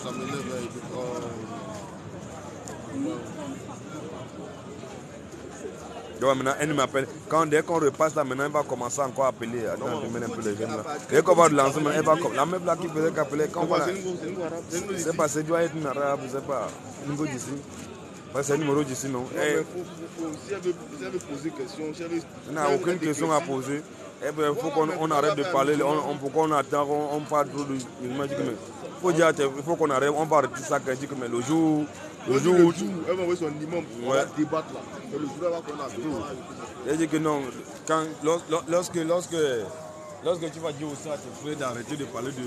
ça m'énerve. Donc maintenant, elle m'appelle. Dès qu'on repasse là, maintenant, elle va commencer encore à appeler. Attends, je mets un peu les jeunes là. Dès qu'on va lancer, elle va la meuf là qui faisait qu'appeler. C'est pas, c'est doit être une arabe, je sais pas. Une go d'ici. C'est un numéro d'ici, non? Si elle veut poser question, elle n'a aucune question à poser. Il faut qu'on arrête de parler. Pourquoi on attend, on parle trop de. Il faut qu'on arrête, on va arrêter ça quand dit que le jour. Le jour où elle va envoyer son imam, on va débattre là. Le jour où on a tout. Elle dit que non, lorsque tu vas dire aussi à tes frères d'arrêter de parler de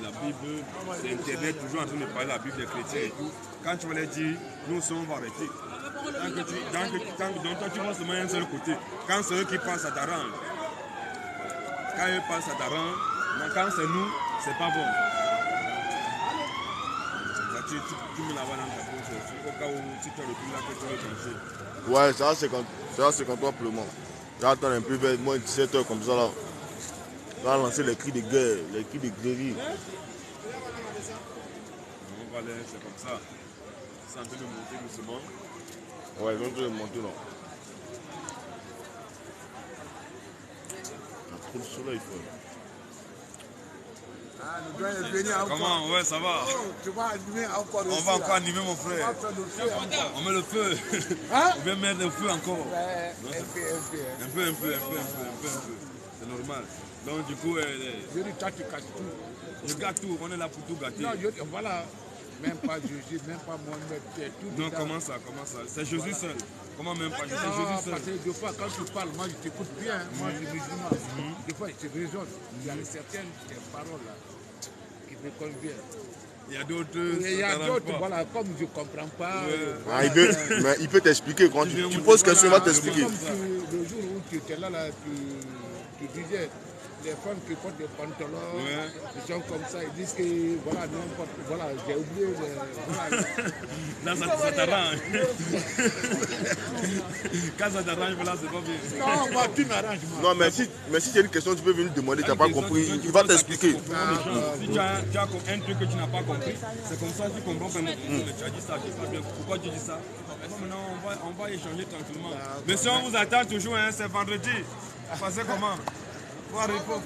la Bible, c'est Internet toujours en train de parler de la Bible des chrétiens et tout. Quand tu vas leur dire, nous aussi on va arrêter. Donc toi tu vois seulement un seul côté. Quand c'est eux qui passent, ça t'arrange. Quand eux passent, ça t'arrange. Mais quand c'est nous, c'est pas bon. Tu me l'as dans ta bouche, au cas où tu te retrouves là que tu veux changer. Ouais, c'est quand toi pour le moment. J'attends un peu vers moins 17h comme ça là. On va lancer les cris de guerre, les cris de guérilla. On va aller, c'est comme ça. C'est en train de monter doucement. Ouais, ils vont te monter là. Il y a trop de soleil, frère. Ah, nous devons venir encore. Comment? Ouais, ça va. Oh, tu vas animer encore. On va encore animer mon frère. On met le feu. Hein? On vient mettre le feu encore. Ouais, un peu. C'est normal. Donc du coup, je dis, toi tu casses tout. je gâte tout. On est là pour tout gâter. Non, voilà. Même pas Jésus, même pas Mohamed. Tout non, comment ça? C'est Jésus seul. Comment même pas? C'est Jésus seul. Parce que des fois, quand tu parles, moi je t'écoute bien. Moi je suis musulman. Des fois, je te raisonne. Il y a certaines paroles là qui me conviennent. Il y a d'autres. Il y a d'autres, voilà, comme je ne comprends pas. Ouais. Mais il peut t'expliquer. Quand tu poses question, il va t'expliquer. Le jour où tu étais là, tu disais. Les femmes qui portent des pantalons, des gens comme ça, ils disent que voilà, n'importe, voilà, j'ai oublié. Voilà. Là, ça t'arrange. Quand ça t'arrange, voilà, c'est pas bien. Non, moi, tu m'arranges. Non, mais si tu as une question, tu peux venir demander, tu n'as pas compris, il va t'expliquer. Si tu as un truc que tu n'as pas compris, c'est comme ça que tu comprends que tu as dit ça, je sais pas bien. Pourquoi tu dis ça? Maintenant, on va échanger tranquillement. Mais si on vous attend toujours, hein, c'est vendredi. Passez comment? Faut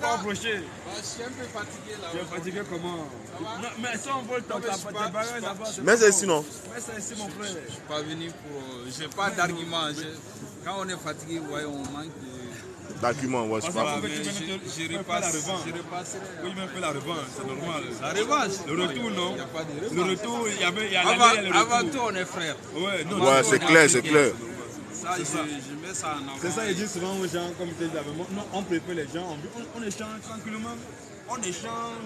approcher. Je suis un peu fatigué là. Tu es fatigué comment? Non, mais si on vole ta bagaille là-bas. Mais c'est ici, non? Mais c'est ici, mon frère. Je suis pas venu pour. J'ai pas d'argument. Quand on est fatigué, ouais, on manque de. D'argument, ouais, c'est pas. Je repasserai. Oui, même fait la revanche, c'est normal. La revanche. Le retour, non? Il n'y a pas de revanche. Le retour, il y a Avant tout, on est frères. Ouais, c'est clair, c'est clair. Ça, je mets ça en avant. C'est ça, il dit souvent aux gens, comme tu disais avec moi, non, on prépare les gens, on échange tranquillement. On échange,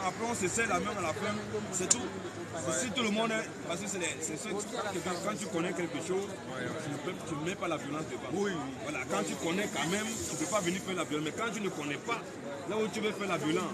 après on se serre la main à la fin, c'est tout. Si tout le monde est. Parce que c'est ce quand tu connais quelque chose, tu ne mets pas la violence devant. Oui. Voilà, quand tu connais quand même, tu ne peux pas venir faire la violence. Mais quand tu ne connais pas, là où tu veux faire la violence,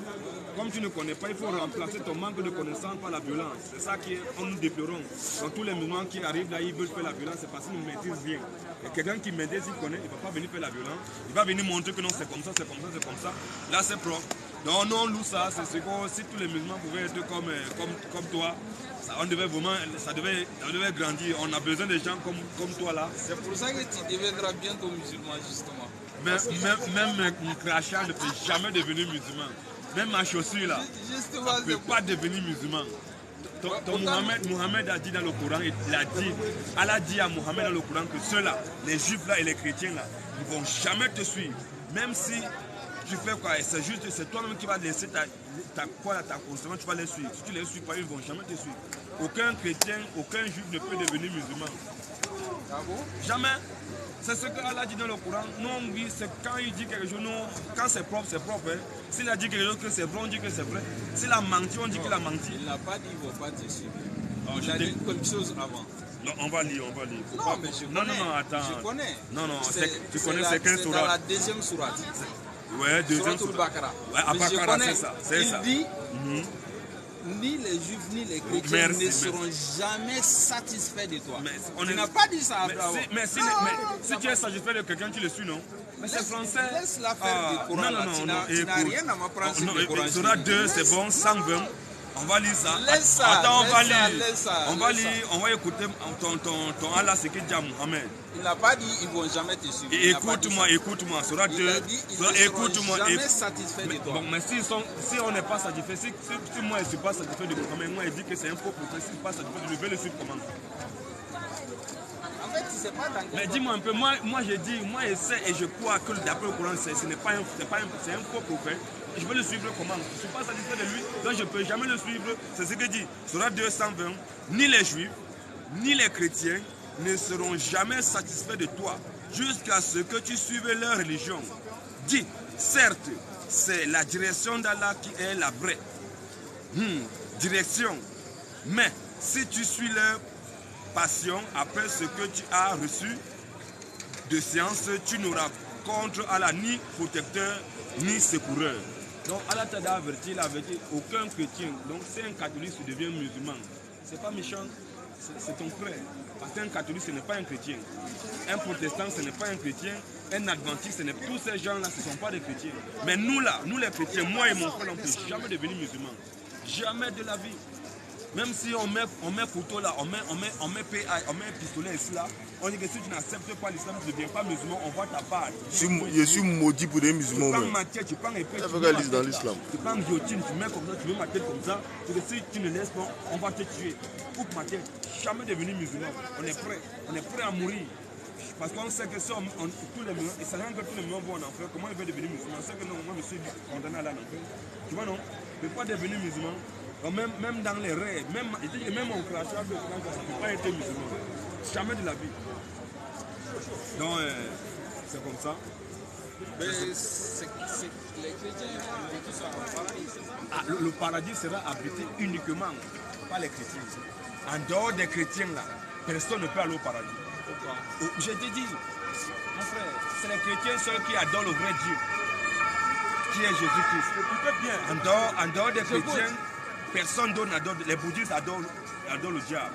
comme tu ne connais pas, il faut remplacer ton manque de connaissance par la violence. C'est ça qu'on nous déplorons. Donc tous les mouvements qui arrivent là, ils veulent faire la violence, c'est parce qu'ils ne maîtrisent rien. Et quelqu'un qui maîtrise, il connaît, il ne va pas venir faire la violence. Il va venir montrer que non, c'est comme ça, c'est comme ça, c'est comme ça. Là, c'est propre. Donc non, nous, ça, c'est ce que si tous les musulmans pouvaient être comme toi, ça devait grandir. On a besoin de gens comme toi là. C'est pour ça que tu deviendras bientôt musulman, justement. Même mon crachat ne peut jamais devenir musulman. Même ma chaussure là, ne peut pas devenir musulman. Mohamed a dit dans le Coran, Allah a dit à Mohamed dans le Coran que ceux-là, les juifs là et les chrétiens là, ils ne vont jamais te suivre. Même si tu fais quoi, c'est toi-même qui vas laisser ta conscience, tu vas les suivre. Si tu les suis pas, ils ne vont jamais te suivre. Aucun chrétien, aucun juif ne peut devenir musulman. Ah bon? Jamais. C'est ce qu'Allah dit dans le Coran. Nous, on dit, c'est quand il dit quelque chose, quand c'est propre, c'est propre. Hein. S'il a dit quelque chose que c'est vrai, on dit que c'est vrai. S'il a menti, on dit qu'il a menti. Il n'a pas dit qu'il ne va pas te suivre. Il a dit quelque chose avant. Non, on va lire. Non, mais je connais. Non, attends. Je connais. Non, tu connais c'est quelle sourate? C'est dans la deuxième sourate. Ouais, deuxième sourate. Bakara. Ouais, à Bakara, c'est ça. Il dit, ni les juifs ni les chrétiens ne seront jamais satisfaits de toi. On n'a pas dit ça, Abraham. Mais si tu es satisfait de quelqu'un, tu le suis, non? Mais c'est français. Laisse la faire du Coran. Non. Tu n'as rien à m'apprendre sur le Coran. Sourate 2, c'est bon, 120. On va lire ça. Laisse ça. Attends, on va lire. On va lire. On va écouter ton Allah, ce qu'il dit à Mohamed. Il n'a pas dit ils ne vont jamais te suivre. Écoute-moi. Il a dit ils ne seront jamais satisfaits de toi. Bon, mais si on n'est pas satisfait, si moi je ne suis pas satisfait de Mohamed, moi il dit que c'est un faux prophète, si je ne suis pas satisfait, je vais le suivre comment? En fait, c'est pas dans Mais dis-moi un peu, moi je dis, moi je sais et je crois que d'après le Coran, c'est un faux prophète. Je vais le suivre comment? Je ne suis pas satisfait de lui, donc je ne peux jamais le suivre. C'est ce que dit Sourate 220. Ni les juifs, ni les chrétiens ne seront jamais satisfaits de toi jusqu'à ce que tu suives leur religion. Dis, certes, c'est la direction d'Allah qui est la vraie direction. Mais si tu suis leur passion après ce que tu as reçu de science, tu n'auras contre Allah ni protecteur ni secoureur. Donc Allah t'a averti, il a averti aucun chrétien. Donc si un catholique se devient musulman, c'est pas méchant, c'est ton frère. Parce qu'un catholique ce n'est pas un chrétien. Un protestant ce n'est pas un chrétien. Un adventiste, ce n'est pas tous ces gens-là, ce ne sont pas des chrétiens. Mais nous là, nous les chrétiens, moi et mon frère, on ne peut jamais devenir musulman. Jamais de la vie. Même si on met couteau là, on met PA, on met un pistolet ici là, on dit que si tu n'acceptes pas l'islam, tu ne deviens pas musulman, on va t'abattre. Je suis maudit pour des musulmans. Tu prends ma tête, tu prends épée, dans l'islam. Tu prends guillotine, tu mets comme ça, tu mets ma tête comme ça, parce que si tu ne laisses pas, on va te tuer. Coupe ma tête, jamais devenir musulman. On est prêt à mourir. Parce qu'on sait que si tous les musulmans, et ça rend que tous les musulmans vont en enfer, comment ils veulent devenir musulmans? C'est que non, moi je suis condamné à aller en enfer. Tu vois non? Je ne peux pas devenir musulman. Même dans les rêves, même en création, ça ne peut pas être musulman. Jamais de la vie. Donc, c'est comme ça. Mais les chrétiens qui sont au paradis. Le paradis sera habité uniquement par les chrétiens. En dehors des chrétiens, là, personne ne peut aller au paradis. Pourquoi? Je te dis, mon frère, c'est les chrétiens seuls qui adorent le vrai Dieu, qui est Jésus-Christ. Ils peuvent bien. En dehors des chrétiens, personne d'autre n'adore. Les bouddhistes adorent le diable.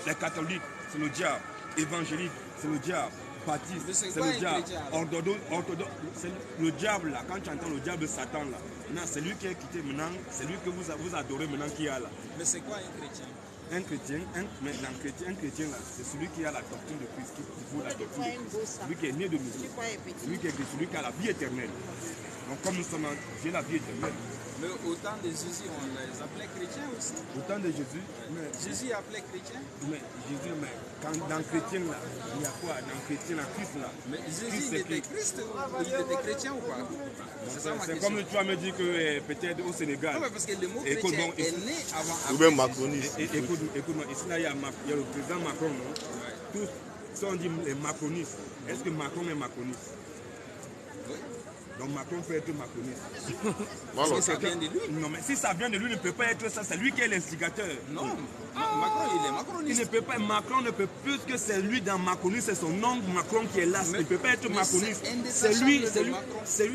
Les catholiques, c'est le diable. Évangéliques, c'est le diable. Baptiste, c'est le diable. Orthodoxe, c'est le diable là. Quand tu entends le diable Satan là, c'est lui qui est quitté maintenant, c'est lui que vous adorez maintenant qui est là. Mais c'est quoi un chrétien? Un chrétien là, c'est celui qui a la doctrine de Christ, qui vaut la doctrine de Christ. Celui qui est né de nouveau. Celui qui a la vie éternelle. Donc comme nous sommes, j'ai la vie éternelle. Mais au temps de Jésus, on les appelait chrétiens aussi. Au temps de Jésus, Jésus appelait chrétien. Mais Jésus, dans le chrétien là, il y a quoi? Dans le chrétien, dans Christ là. Mais Jésus, il était Christ, il était chrétien ou pas? C'est comme tu vas me dire que peut-être au Sénégal. Non, mais parce que le mot chrétien est né avant. Ou bien macroniste. Écoute-moi, ici là, il y a le président Macron, non? Tous, si on dit les macronistes, est-ce que Macron est macroniste? Oui. Donc Macron peut être macroniste. Parce que ça vient de lui. Non, mais si ça vient de lui, il ne peut pas être ça. C'est lui qui est l'instigateur. Non, Macron, il est macroniste. Il ne peut pas, Macron ne peut plus que c'est lui dans macroniste, c'est son oncle Macron qui est là. Il ne peut pas être macroniste. C'est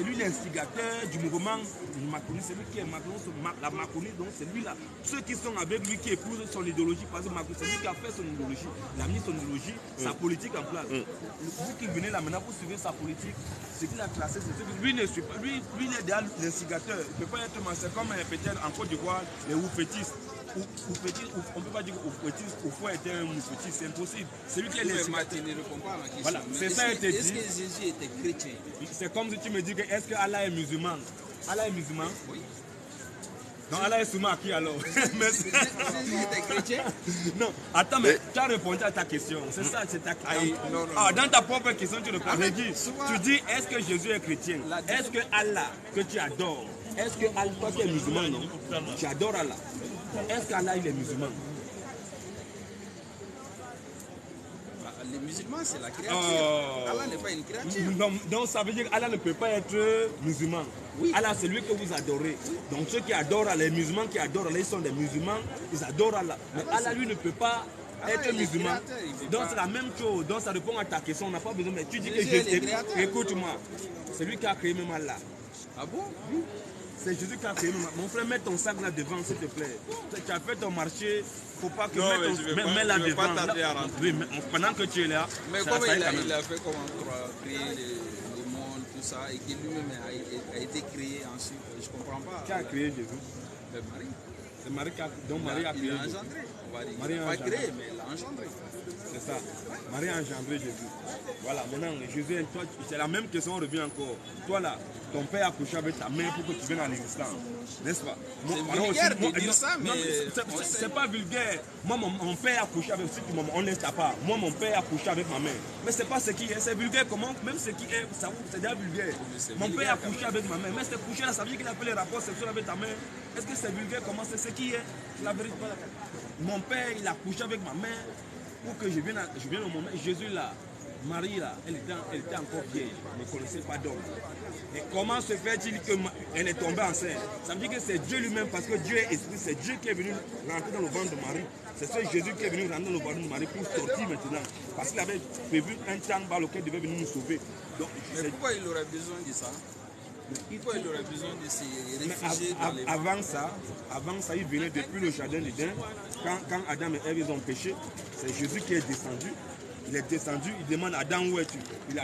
lui l'instigateur du mouvement macroniste. C'est lui qui est Macron, la macroniste. Donc c'est lui là. Ceux qui sont avec lui, qui épousent son idéologie, parce que Macron, c'est lui qui a fait son idéologie. Il a mis son idéologie, sa politique en place. Vous qui venez là maintenant pour suivre sa politique, ce qu'il a classé, c'est que lui ne suit pas. Lui il est déjà l'instigateur. Il ne peut pas être c'est comme peut-être en Côte d'Ivoire, les oufétistes. On ne peut pas dire qu'oufétiste, ou faut être un oufétiste, c'est impossible. C'est lui qui est l'instigateur. Voilà, c'est ça été dit. Est-ce que Jésus était chrétien? C'est comme si tu me dis que est-ce que Allah est musulman? Allah est musulman? Oui. Donc Allah est souvent à qui alors? Jésus était chrétien? Non, attends, mais tu as répondu à ta question. C'est ça, c'est ta question. Non. Dans ta propre question, tu réponds. Tu dis, est-ce que Jésus est chrétien? Est-ce que Allah, que tu adores, est-ce que Allah, toi qui es musulman, non? Tu adores Allah. Est-ce qu'Allah, il est musulman? Les musulmans, c'est la créature. Allah n'est pas une créature. Donc ça veut dire qu'Allah ne peut pas être musulman. Oui. Allah, c'est lui que vous adorez. Oui. Donc ceux qui adorent, les musulmans qui adorent Allah, ils sont des musulmans, ils adorent Allah. Mais Allah, lui, ne peut pas être musulman. Donc c'est la même chose. Donc ça répond à ta question. On n'a pas besoin. Mais tu dis que Jésus. Écoute-moi. C'est lui qui a créé même Allah. Ah bon? Oui. C'est Jésus qui a créé. Mon frère, mets ton sac là devant, s'il te plaît. Tu as fait ton marché. Faut pas que mets là devant. Oui, mais pendant que tu es là. Mais comment il a fait comment créer le monde, tout ça, et que lui-même a été créé ensuite? Je ne comprends pas. Qui a créé Jésus? Marie. C'est Marie qui a, donc Marie a créé. Il a engendré, on va dire. Marie Il a n'a pas engendré. créé, mais il l'a engendré. C'est ça. Marie a engendré Jésus. Voilà, maintenant, Jésus, toi, c'est la même question, on revient encore. Toi là, ton père a couché avec ta mère pour que tu viennes à l'existence. N'est-ce pas? C'est vulgaire de dire ça, mais... C'est pas vulgaire. Moi, mon père a couché avec... On laisse ta part. Moi, mon père a couché avec ma mère. Mais c'est pas ce qui est. C'est vulgaire comment? Même ce qui est, c'est déjà vulgaire. Mon père a couché avec ma mère. Mais c'est couché là, ça veut dire qu'il a fait les rapports sexuels avec ta mère. Est-ce que c'est vulgaire comment? C'est ce qui est. La vérité. Mon père, il a couché avec ma mère pour que je vienne au moment. Jésus là, Marie là, elle était encore vieille, elle ne connaissait pas d'homme. Et comment se fait-il qu'elle est tombée enceinte? Ça veut dire que c'est Dieu lui-même, parce que Dieu est esprit, c'est Dieu qui est venu rentrer dans le ventre de Marie. C'est ce Jésus qui est venu rentrer dans le ventre de Marie pour sortir maintenant. Parce qu'il avait prévu un temps par lequel il devait venir nous sauver. Donc, mais pourquoi il aurait besoin de ça? Pourquoi il aurait besoin de se réfugier dans les... Avant ça, il venait depuis le jardin d'Éden. Quand Adam et Ève ont péché, c'est Jésus qui est descendu. Il est descendu, il demande à Adam où es-tu. Il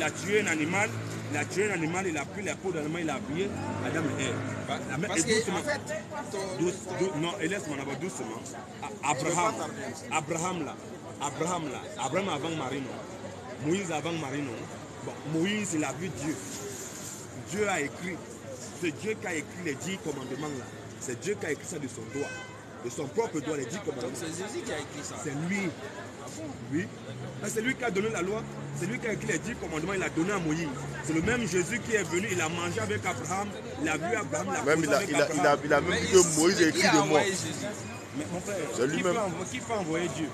a tué un animal, il a pris la peau d'animal, il a habillé Adam et Ève. Parce que en fait, non, laisse-moi d'abord doucement. Abraham avant Marie, non. Moïse avant Marie, non. Bon, Moïse, il a vu Dieu. Dieu a écrit, c'est Dieu qui a écrit les 10 commandements là. C'est Dieu qui a écrit ça de son doigt, de son propre doigt, les 10 commandements. Donc c'est Jésus qui a écrit ça. C'est lui. Ah bon? Oui. C'est lui qui a donné la loi, c'est lui qui a écrit les 10 commandements, il a donné à Moïse. C'est le même Jésus qui est venu, il a mangé avec Abraham, il a vu Abraham, il a même dit que Moïse a écrit de moi. Mais mon frère, qui peut envoyer Dieu?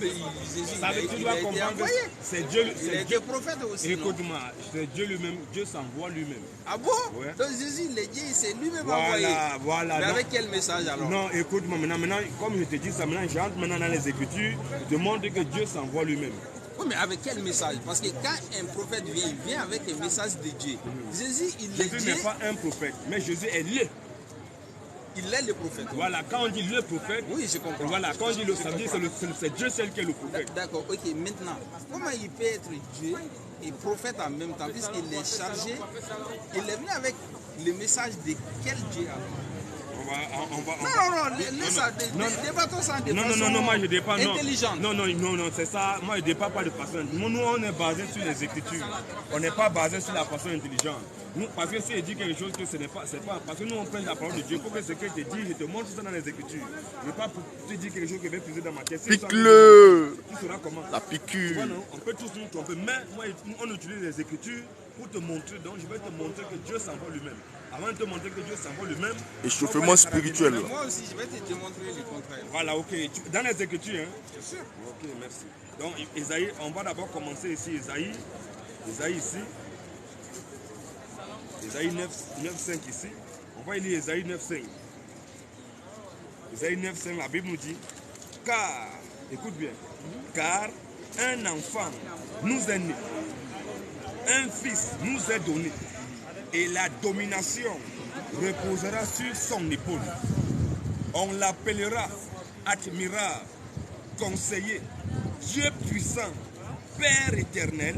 Mais Jésus, ça veut dire, tu dois comprendre que c'est Dieu. Il était prophète aussi. Écoute-moi, c'est Dieu lui-même, Dieu s'envoie lui-même. Ah bon? Ouais. Donc Jésus, il est Dieu, c'est lui-même envoyé. Voilà. Mais avec quel message alors? Non, écoute-moi, maintenant, comme je te dis ça, maintenant, j'entre maintenant dans les Écritures, je demande que Dieu s'envoie lui-même. Oui, mais avec quel message? Parce que quand un prophète vient, il vient avec un message de Dieu. Jésus, il est Dieu. Jésus n'est pas un prophète, mais Jésus est le. Il est le prophète. Voilà, quand on dit le prophète, oui, je comprends. Voilà, quand on dit le, ça veut dire c'est Dieu seul qui est le prophète. D'accord, ok, maintenant, comment il peut être Dieu et prophète en même temps, puisqu'il est chargé, il est venu avec le message de quel Dieu alors? Débattons ça de façon moi je débat intelligente. Non, c'est ça, moi je débat pas de façon. Nous, on est basé sur les Écritures. On n'est pas basé sur la façon intelligente. Nous, parce que si je dis quelque chose que ce n'est pas, c'est pas, parce que nous on prend la parole de Dieu, pour que ce que je te dis, je te montre ça dans les Écritures. Je ne vais pas te dire quelque chose qui va puiser dans ma tête. Pique-le! Tu sauras comment. La piqûre. On peut tous nous tromper, mais moi, on utilise les Écritures pour te montrer. Donc je vais te montrer que Dieu s'envoie lui-même. Avant de te montrer que Dieu s'envoie lui-même. Échauffement spirituel. Moi aussi, je vais te démontrer le contraire. Voilà, ok. Dans les Écritures, hein? Bien sûr. Ok, merci. Donc, Isaïe, on va d'abord commencer ici. Isaïe ici. Isaïe 9,5 ici. On va lire Isaïe 9,5. Isaïe 9,5, la Bible nous dit, car, écoute bien, car un enfant nous est né, un fils nous est donné, et la domination reposera sur son épaule. On l'appellera admirable, conseiller, Dieu puissant, Père éternel,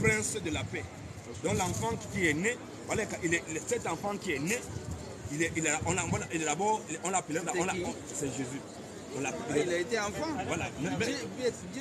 prince de la paix. Donc l'enfant qui est né, voilà, cet enfant qui est né, on l'appellera, c'est Jésus. Il a été enfant. Voilà. Dieu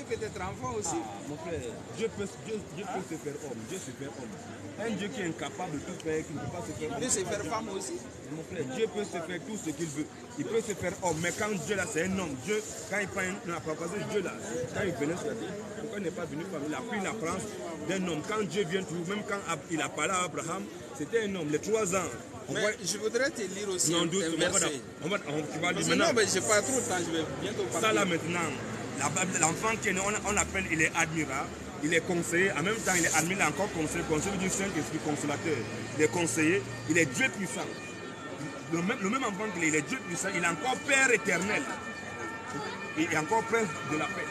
peut être enfant aussi. Mon frère, Dieu peut se faire homme. Dieu se fait homme. Un Dieu qui est incapable de tout faire, qui ne peut pas se faire homme. Il peut se faire femme aussi. Mon frère, Dieu peut se faire tout ce qu'il veut. Il peut se faire homme. Mais quand Dieu là, c'est un homme. Dieu, quand il prend la proposition de Dieu là, quand il venait sur la terre, pourquoi il n'est pas venu femme? Il a pris l'apparence d'un homme. Quand Dieu vient toujours, même quand il a parlé à Abraham, c'était un homme. Les 3 ans. Mais je voudrais te lire aussi un verset. Tu vas lire maintenant. Non, mais je n'ai pas trop de temps, je vais bientôt parler. Ça là maintenant, l'enfant qui est né, on l'appelle, il est admirable, il est conseiller, en même temps il est admirable, il est encore conseiller, conseiller du Saint-Esprit, consolateur. Il est conseiller, il est Dieu puissant. Le même enfant qu'il est, il est Dieu puissant, il est encore Père éternel. Il est encore Prince de la paix.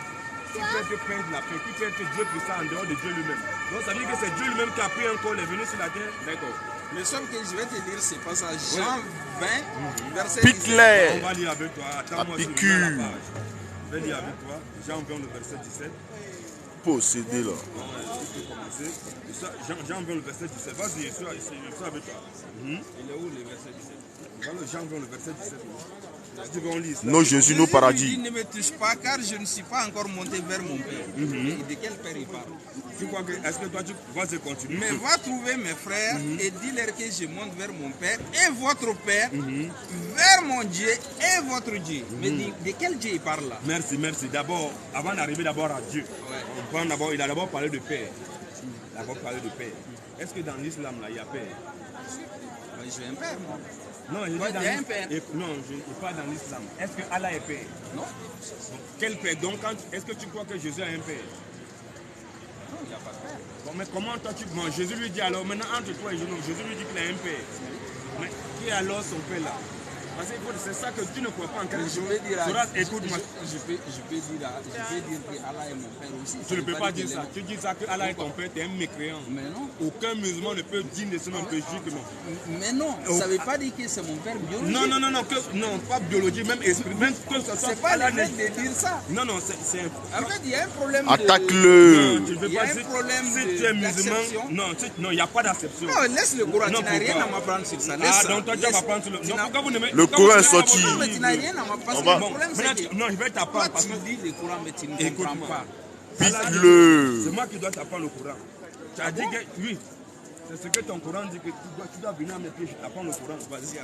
Qui peut être Prince de la paix, qui peut être Dieu puissant en dehors de Dieu lui-même. Donc ça veut dire que c'est Dieu lui-même qui a pris encore, il est venu sur la terre. D'accord. Mais sauf que je vais te lire ce passage. Jean 20, verset 17. On va lire avec toi. Attends-moi piqûre. Je vais lire avec toi. Jean 20, le verset 17. posséder là. Jean 20, le verset 17. Vas-y, je suis avec toi. Il est où le verset 17? Voilà, Jean 20, le verset 17. Nos Jésus, nos paradis. Ne me touche pas car je ne suis pas encore monté vers mon Père. De quel Père il parle? Tu crois que, est-ce que toi tu vas continuer? Mais va trouver mes frères et dis-leur que je monte vers mon Père et votre Père, vers mon Dieu et votre Dieu. Mais de quel Dieu il parle là? Merci, merci. D'abord, avant d'arriver d'abord à Dieu, il a d'abord parlé de Père. Il a d'abord parlé de Père. Est-ce que dans l'islam là, il y a Père? Je suis un Père, moi. Non, je dis dans non, je ne pas dans l'islam. Est-ce que Allah est Père? Non. Donc, quel Père? Donc, est-ce que tu crois que Jésus a un Père? Non, il n'y a pas de Père. Bon, mais comment toi tu... Bon, Jésus lui dit alors, maintenant entre toi et Jésus lui dit qu'il a un Père. Mais qui est alors son Père là? Parce que c'est ça que tu ne crois pas en quelque chose. Écoute-moi. Je peux dire que Allah est mon Père aussi. Tu ne peux pas dire ça. Tu dis ça que Allah est ton Père, tu es un mécréant. Mais non. Aucun musulman ne peut dire de ce même péché que non. Mais non, ça ne veut pas dire que c'est mon Père biologique. Non, pas biologique, même esprit, même que ce soit. C'est pas la peine de dire ça. Non, c'est un... En fait, il y a un problème Attaque-le. Il y a un problème si tu es musulman, non, il n'y a pas d'acception. Non, laisse le Coran, tu n'as rien à m'apprendre sur ça. Ah, donc toi tu vas m'apprendre sur le... Non, pourquoi vous ne mettez... Le Coran est sorti. Non, mais tu n'as rien à m'apprendre. Parce que le problème, c'est que... Non, je vais t'apprendre parce que... tu dis le Coran, mais tu ne comprends pas. Pique-le. C'est moi qui dois t'apprendre le Coran. Tu as dit que... Oui. C'est ce que ton Coran dit que tu dois venir à mes pieds, je t'apprends le Coran. Vas-y,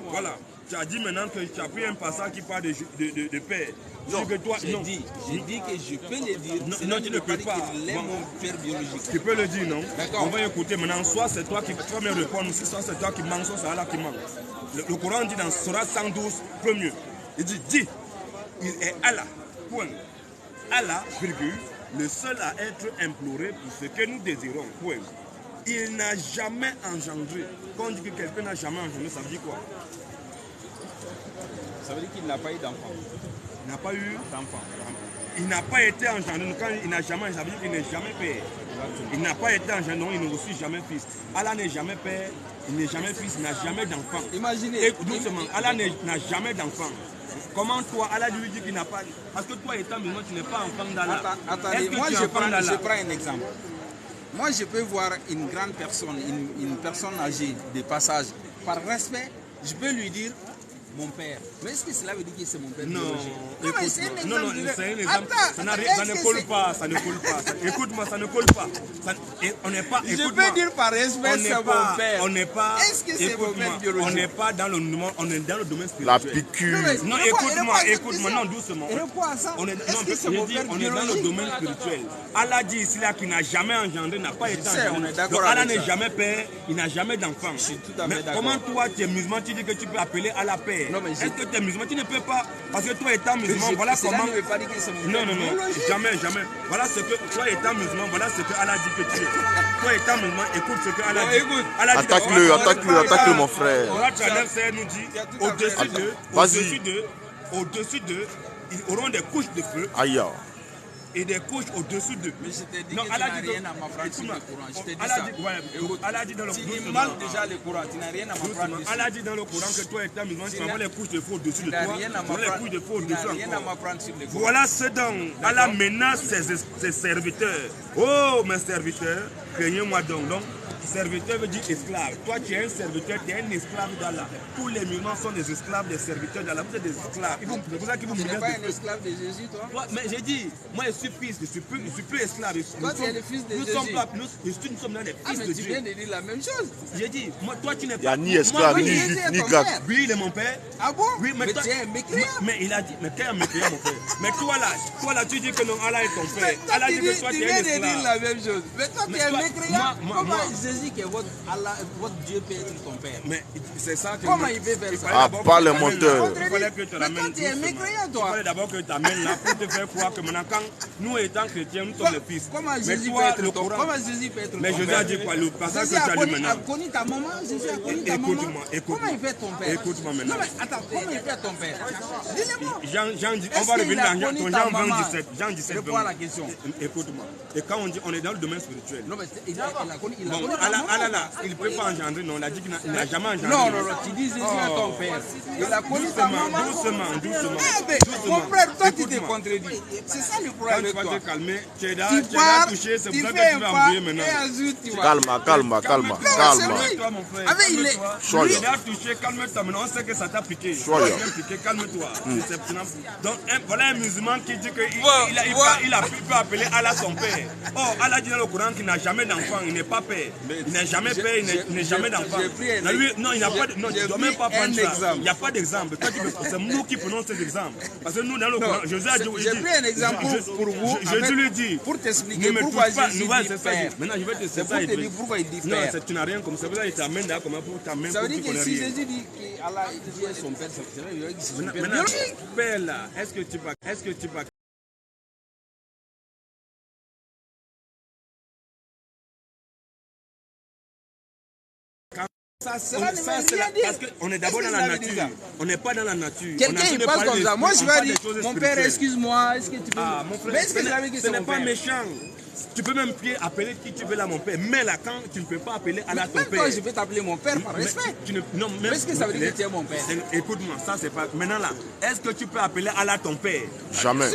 voilà. Tu as dit maintenant que tu as pris un passage qui parle de Père. Non, j'ai dit que je peux le dire. Non, tu ne peux pas. Il est mon père biologique. Tu peux le dire, non? D'accord. On va écouter maintenant. Soit c'est toi qui vas me répondre, soit c'est toi qui manques, soit c'est Allah qui manque. Le Coran dit dans Surah 112, premier. Il dit, il est Allah. Point. Allah, virgule, le seul à être imploré pour ce que nous désirons. Point. Il n'a jamais engendré. Quand on dit que quelqu'un n'a jamais engendré, ça veut dire quoi? Ça veut dire qu'il n'a pas eu d'enfant. Il n'a pas eu d'enfant. Il n'a pas été engendré. Quand il n'a jamais, ça veut dire qu'il n'est jamais père. Il n'a pas été engendré, donc il ne reçut jamais fils. Allah n'est jamais père, il n'est jamais fils, il n'a jamais d'enfant. Imaginez. Doucement, Allah n'a jamais d'enfant. Comment toi, Allah lui dit qu'il n'a pas... Parce que toi étant musulman, tu n'es pas enfant d'Allah. Attendez, moi je prends un exemple. Moi, je peux voir une grande personne, une personne âgée de passage. Par respect, je peux lui dire mon père. Mais est-ce que cela veut dire que c'est mon père biologique? Non, c'est un exemple. Ça ne colle pas, ça ne colle pas. Écoute-moi, ça ne colle pas. On n'est pas. Je peux dire par respect, c'est mon père. On n'est pas. Est-ce que c'est mon père biologique? On n'est pas dans le domaine spirituel. La piqûre. Non, écoute-moi, non, doucement. On est dans le domaine spirituel. Allah dit ici là qu'il n'a jamais engendré, n'a pas été engendré. Donc Allah n'est jamais père, il n'a jamais d'enfant. Mais comment toi, tu es musulman, tu dis que tu peux appeler Allah père? Est-ce que tu es musulman? Tu ne peux pas. Parce que toi étant musulman, voilà comment. Ne veut pas dire que c'est mon non, jamais. Voilà ce que toi étant musulman, voilà ce que Allah dit que tu es. Toi étant musulman, écoute ce que Allah dit. Attaque-le, mon frère. Voilà, Traverse nous dit au-dessus d'eux, ils auront des couches de feu. Aïe. Et des couches au-dessus d'eux. Mais je t'ai dit que tu n'as rien à m'apprendre sur le Coran. Je t'ai dit ça. Allah dit dans le Coran. Tu manques déjà le Coran, tu n'as rien à m'apprendre. Allah dit dans le Coran que toi étant musulman, tu envoies les couches de feu au-dessus de toi. Tu envoies les couches de feu au-dessus encore. Voilà ce dont Allah menace ses serviteurs. Oh mes serviteurs, craignez-moi donc. Serviteur veut dire esclave. Toi, tu es un serviteur, tu es un esclave d'Allah. Tous les musulmans sont des esclaves, des serviteurs d'Allah. Vous êtes des esclaves. C'est pour ça qu'ils vous menacent. Tu n'es pas un esclave de Jésus, toi? Mais j'ai dit, moi je suis fils, je suis plus esclave. Toi, tu es le fils de Jésus. Nous sommes là des fils de mais Dieu. tu viens de dire la même chose. J'ai dit, moi, toi, tu n'es Il n'y a pas. ni esclave, ni juif, ni grec. Oui, il est mon père. Ah bon? Oui, mais tu es un mécréant. Mais il a dit, mais tu es un mécréant, mon père. Mais toi là, tu dis que non, Allah est ton père. Allah dit que toi, tu es un esclave. Tu viens de dire la même chose. Mais toi, tu es un mécréant. Comment Jésus qui est votre Dieu peut être ton père? Mais c'est ça que... Comment il peut faire ça? Ah, pas les menteurs. Il fallait que tu Mais l'amènes toi, tu es mécréant, toi. Il fallait d'abord que tu amènes là pour te faire croire que maintenant, quand nous étant chrétiens, nous sommes les fils. Comment Jésus peut être ton père? Mais Jésus a dit quoi? Le passage que tu as lu maintenant. Jésus a connu ta maman. Jésus a connu ta maman. Écoute-moi. Comment il fait ton père? Écoute-moi maintenant. Non mais attends, comment il fait ton père? Dis-le-moi. Jean dit, on va revenir dans Jean 17. Jean 17. Réponds à la question. Écoute-moi. Et quand on dit, on est dans le domaine spirituel. Non mais il a connu Allah, il ne peut pas engendrer, non, il a dit qu'il n'a jamais engendré. Non, tu dis Jésus est ton père. Il a connu ta maman. Doucement. Mon frère, toi tu te contredis. C'est ça le problème avec toi. Quand tu vas te calmer, tu es touché, c'est pour ça que fais tu vas un pas embrouiller maintenant. Calme. Calme-toi, mon frère. Choya. Il a touché, calme-toi. Maintenant, on sait que ça t'a piqué. Choya. Calme-toi. Donc, voilà un musulman qui dit qu'il peut appeler Allah son père. Oh, Allah dit dans le Coran qu'il n'a jamais d'enfant, il n'est pas père. Il n'est jamais père, il n'est jamais d'enfant. Non, il n'y a pas de. Non, tu ne dois même pas prendre ça. Il n'y a pas d'exemple. C'est nous qui prenons ces exemples. Parce que nous, dans le Coran, Jésus a dit. J'ai pris un exemple pour vous. Jésus lui dit. Pour t'expliquer pourquoi Jésus dit père. Maintenant, je vais te C'est pour te dire pourquoi il dit père. Non, tu n'as rien comme ça. Il t'amène là comme pour t'amener. Ça veut dire que si Jésus dit qu'Allah est son père, c'est vrai, il va dire que c'est son père biologique. Père là, est-ce que tu vas. Parce qu'on est d'abord dans la nature. On n'est pas dans la nature. Quelqu'un il passe comme ça. Moi je vais dire, mon père, excuse-moi, est-ce que tu peux. Mais est-ce que ce n'est pas méchant? Tu peux même appeler qui tu veux là mon père. Mais là, quand tu ne peux pas appeler Allah ton père. Moi je vais t'appeler mon père par respect. Mais est-ce que ça veut dire que tu es mon père? Écoute-moi, ça c'est pas. Maintenant là, est-ce que tu peux appeler Allah ton père? Jamais.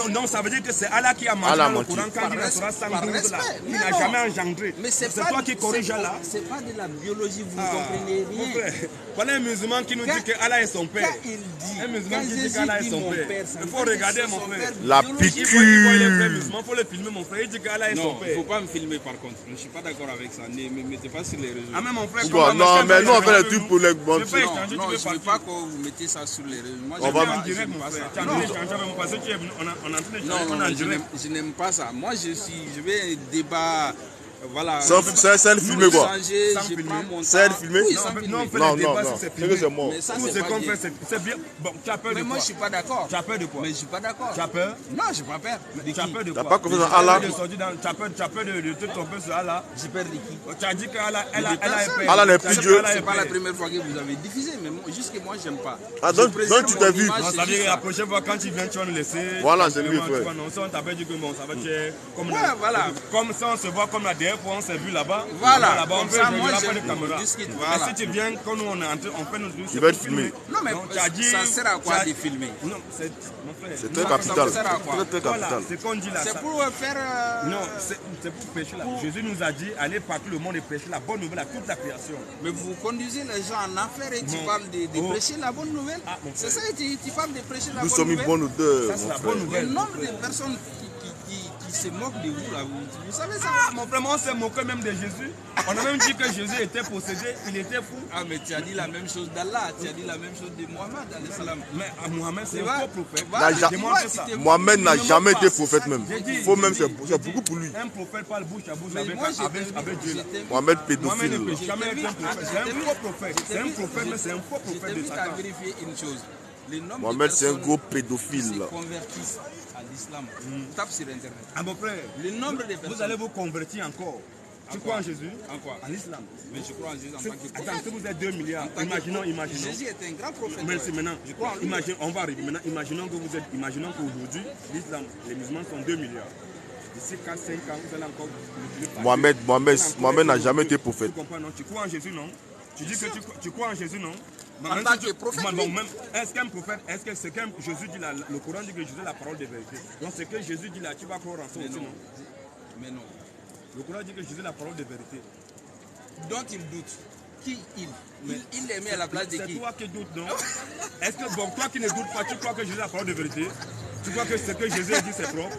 Non, ça veut dire que c'est Allah qui a menti dans le Coran quand il sera 112 là. Il n'a jamais engendré. Mais c'est toi qui corrige Allah. C'est pas de la biologie, vous ne comprenez rien. Voilà un musulman qui nous dit que Allah est son père. Un musulman qui dit qu'Allah est son père. Il faut regarder mon frère. La piqûre. Il faut le filmer mon frère. Il dit qu'Allah est son père. Il ne faut pas me filmer par contre. Je ne suis pas d'accord avec ça. Ne me mettez pas sur les réseaux. Ah mais mon frère. Non, mais nous on fait les trucs pour les bons. Non, je ne veux pas que vous mettez ça sur les réseaux. Moi, on va en direct mon frère. Je n'aime pas ça. Moi, je vais un débat. Voilà. C'est le filmer quoi? C'est le filmer? Non, c'est que c'est mort. Tout ce qu'on fait, c'est bien. Bon, tu as peur de quoi? Mais moi, je ne suis pas d'accord. Tu as peur de quoi? Mais je ne suis pas d'accord. Tu as peur? Non, je n'ai pas peur. Tu as peur de quoi? Tu n'as pas pas confiance en Allah? Tu as peur de te tromper sur Allah? J'ai peur de qui? Tu as dit qu'Allah est peur. Allah n'est plus Dieu. Ce n'est pas la première fois que vous avez diffusé, mais jusque moi, je n'aime pas. Ah, donc tu t'es vu? Ça veut dire la prochaine fois, quand tu viens, tu vas nous laisser. Voilà, c'est lui, frère. Non, si on t'avait dit que bon, ça va être comme ça, on se voit comme la dernière fois, on s'est vu là-bas. Voilà, comme ça, moi je discute. Voilà. Si tu viens, quand nous on est entré, on fait notre truc. Tu vas te filmer. Non, mais ça sert à quoi de filmer? Non, c'est mon frère. C'est très capital. Ça sert à quoi? Très capital. C'est qu'on dit là. C'est pour faire. Non, c'est pour prêcher là. Jésus nous a dit allez partout le monde et prêcher la bonne nouvelle à toute la création. Mais vous conduisez les gens en affaires et tu parles de prêcher la bonne nouvelle. C'est ça, tu parles de prêcher la bonne nouvelle. Nous sommes une bonne odeur. Ça, c'est la bonne nouvelle. Le nombre de personnes qui se moquent de vous là, vous savez ça? Mon frère, on s'est moqué même de Jésus. On a même dit que Jésus était possédé, il était fou. Ah, mais tu as dit la même chose d'Allah, tu as dit la même chose de Mohamed, alayhi salam. Mais Mohamed, c'est un faux prophète. Mohamed n'a jamais été prophète même. Faut même, c'est beaucoup pour lui. Un prophète parle bouche à bouche avec Dieu. Mohamed pédophile. Mohamed n'a jamais été un prophète. C'est un faux prophète. C'est un prophète, mais c'est un faux prophète de Satan. Je t'invite à vérifier une chose. Mohamed, c'est un gros pédophile. Qui se convertissent à l'islam. Tape sur Internet. Ah, mon frère, le nombre de personnes. Vous allez vous convertir encore. Tu crois en Jésus? En quoi? En l'islam. Mais je crois en Jésus en tant que prophète. Attends, si vous êtes 2 milliards, imaginons. Jésus est un grand prophète. Merci, maintenant. Je crois en lui. On va arriver. Maintenant, imaginons qu'aujourd'hui, l'islam, les musulmans sont 2 milliards. D'ici 4-5 ans, vous allez encore. Mohamed n'a jamais été prophète. Tu comprends, non? Tu crois en Jésus, non? Tu dis que tu crois en Jésus, non? En tant que prophète, est-ce qu'un prophète, est-ce que ce que Jésus dit là, le Coran dit que Jésus est la parole de vérité. Donc ce que Jésus dit là, tu vas croire en ça aussi, non? Mais non. Le Coran dit que Jésus est la parole de vérité. Dont il doute. Qui il? Il est mis à la place de qui? C'est toi qui doutes, non? Est-ce que, bon, toi qui ne doutes pas, tu crois que Jésus est la parole de vérité? Tu crois que ce que Jésus a dit, c'est propre?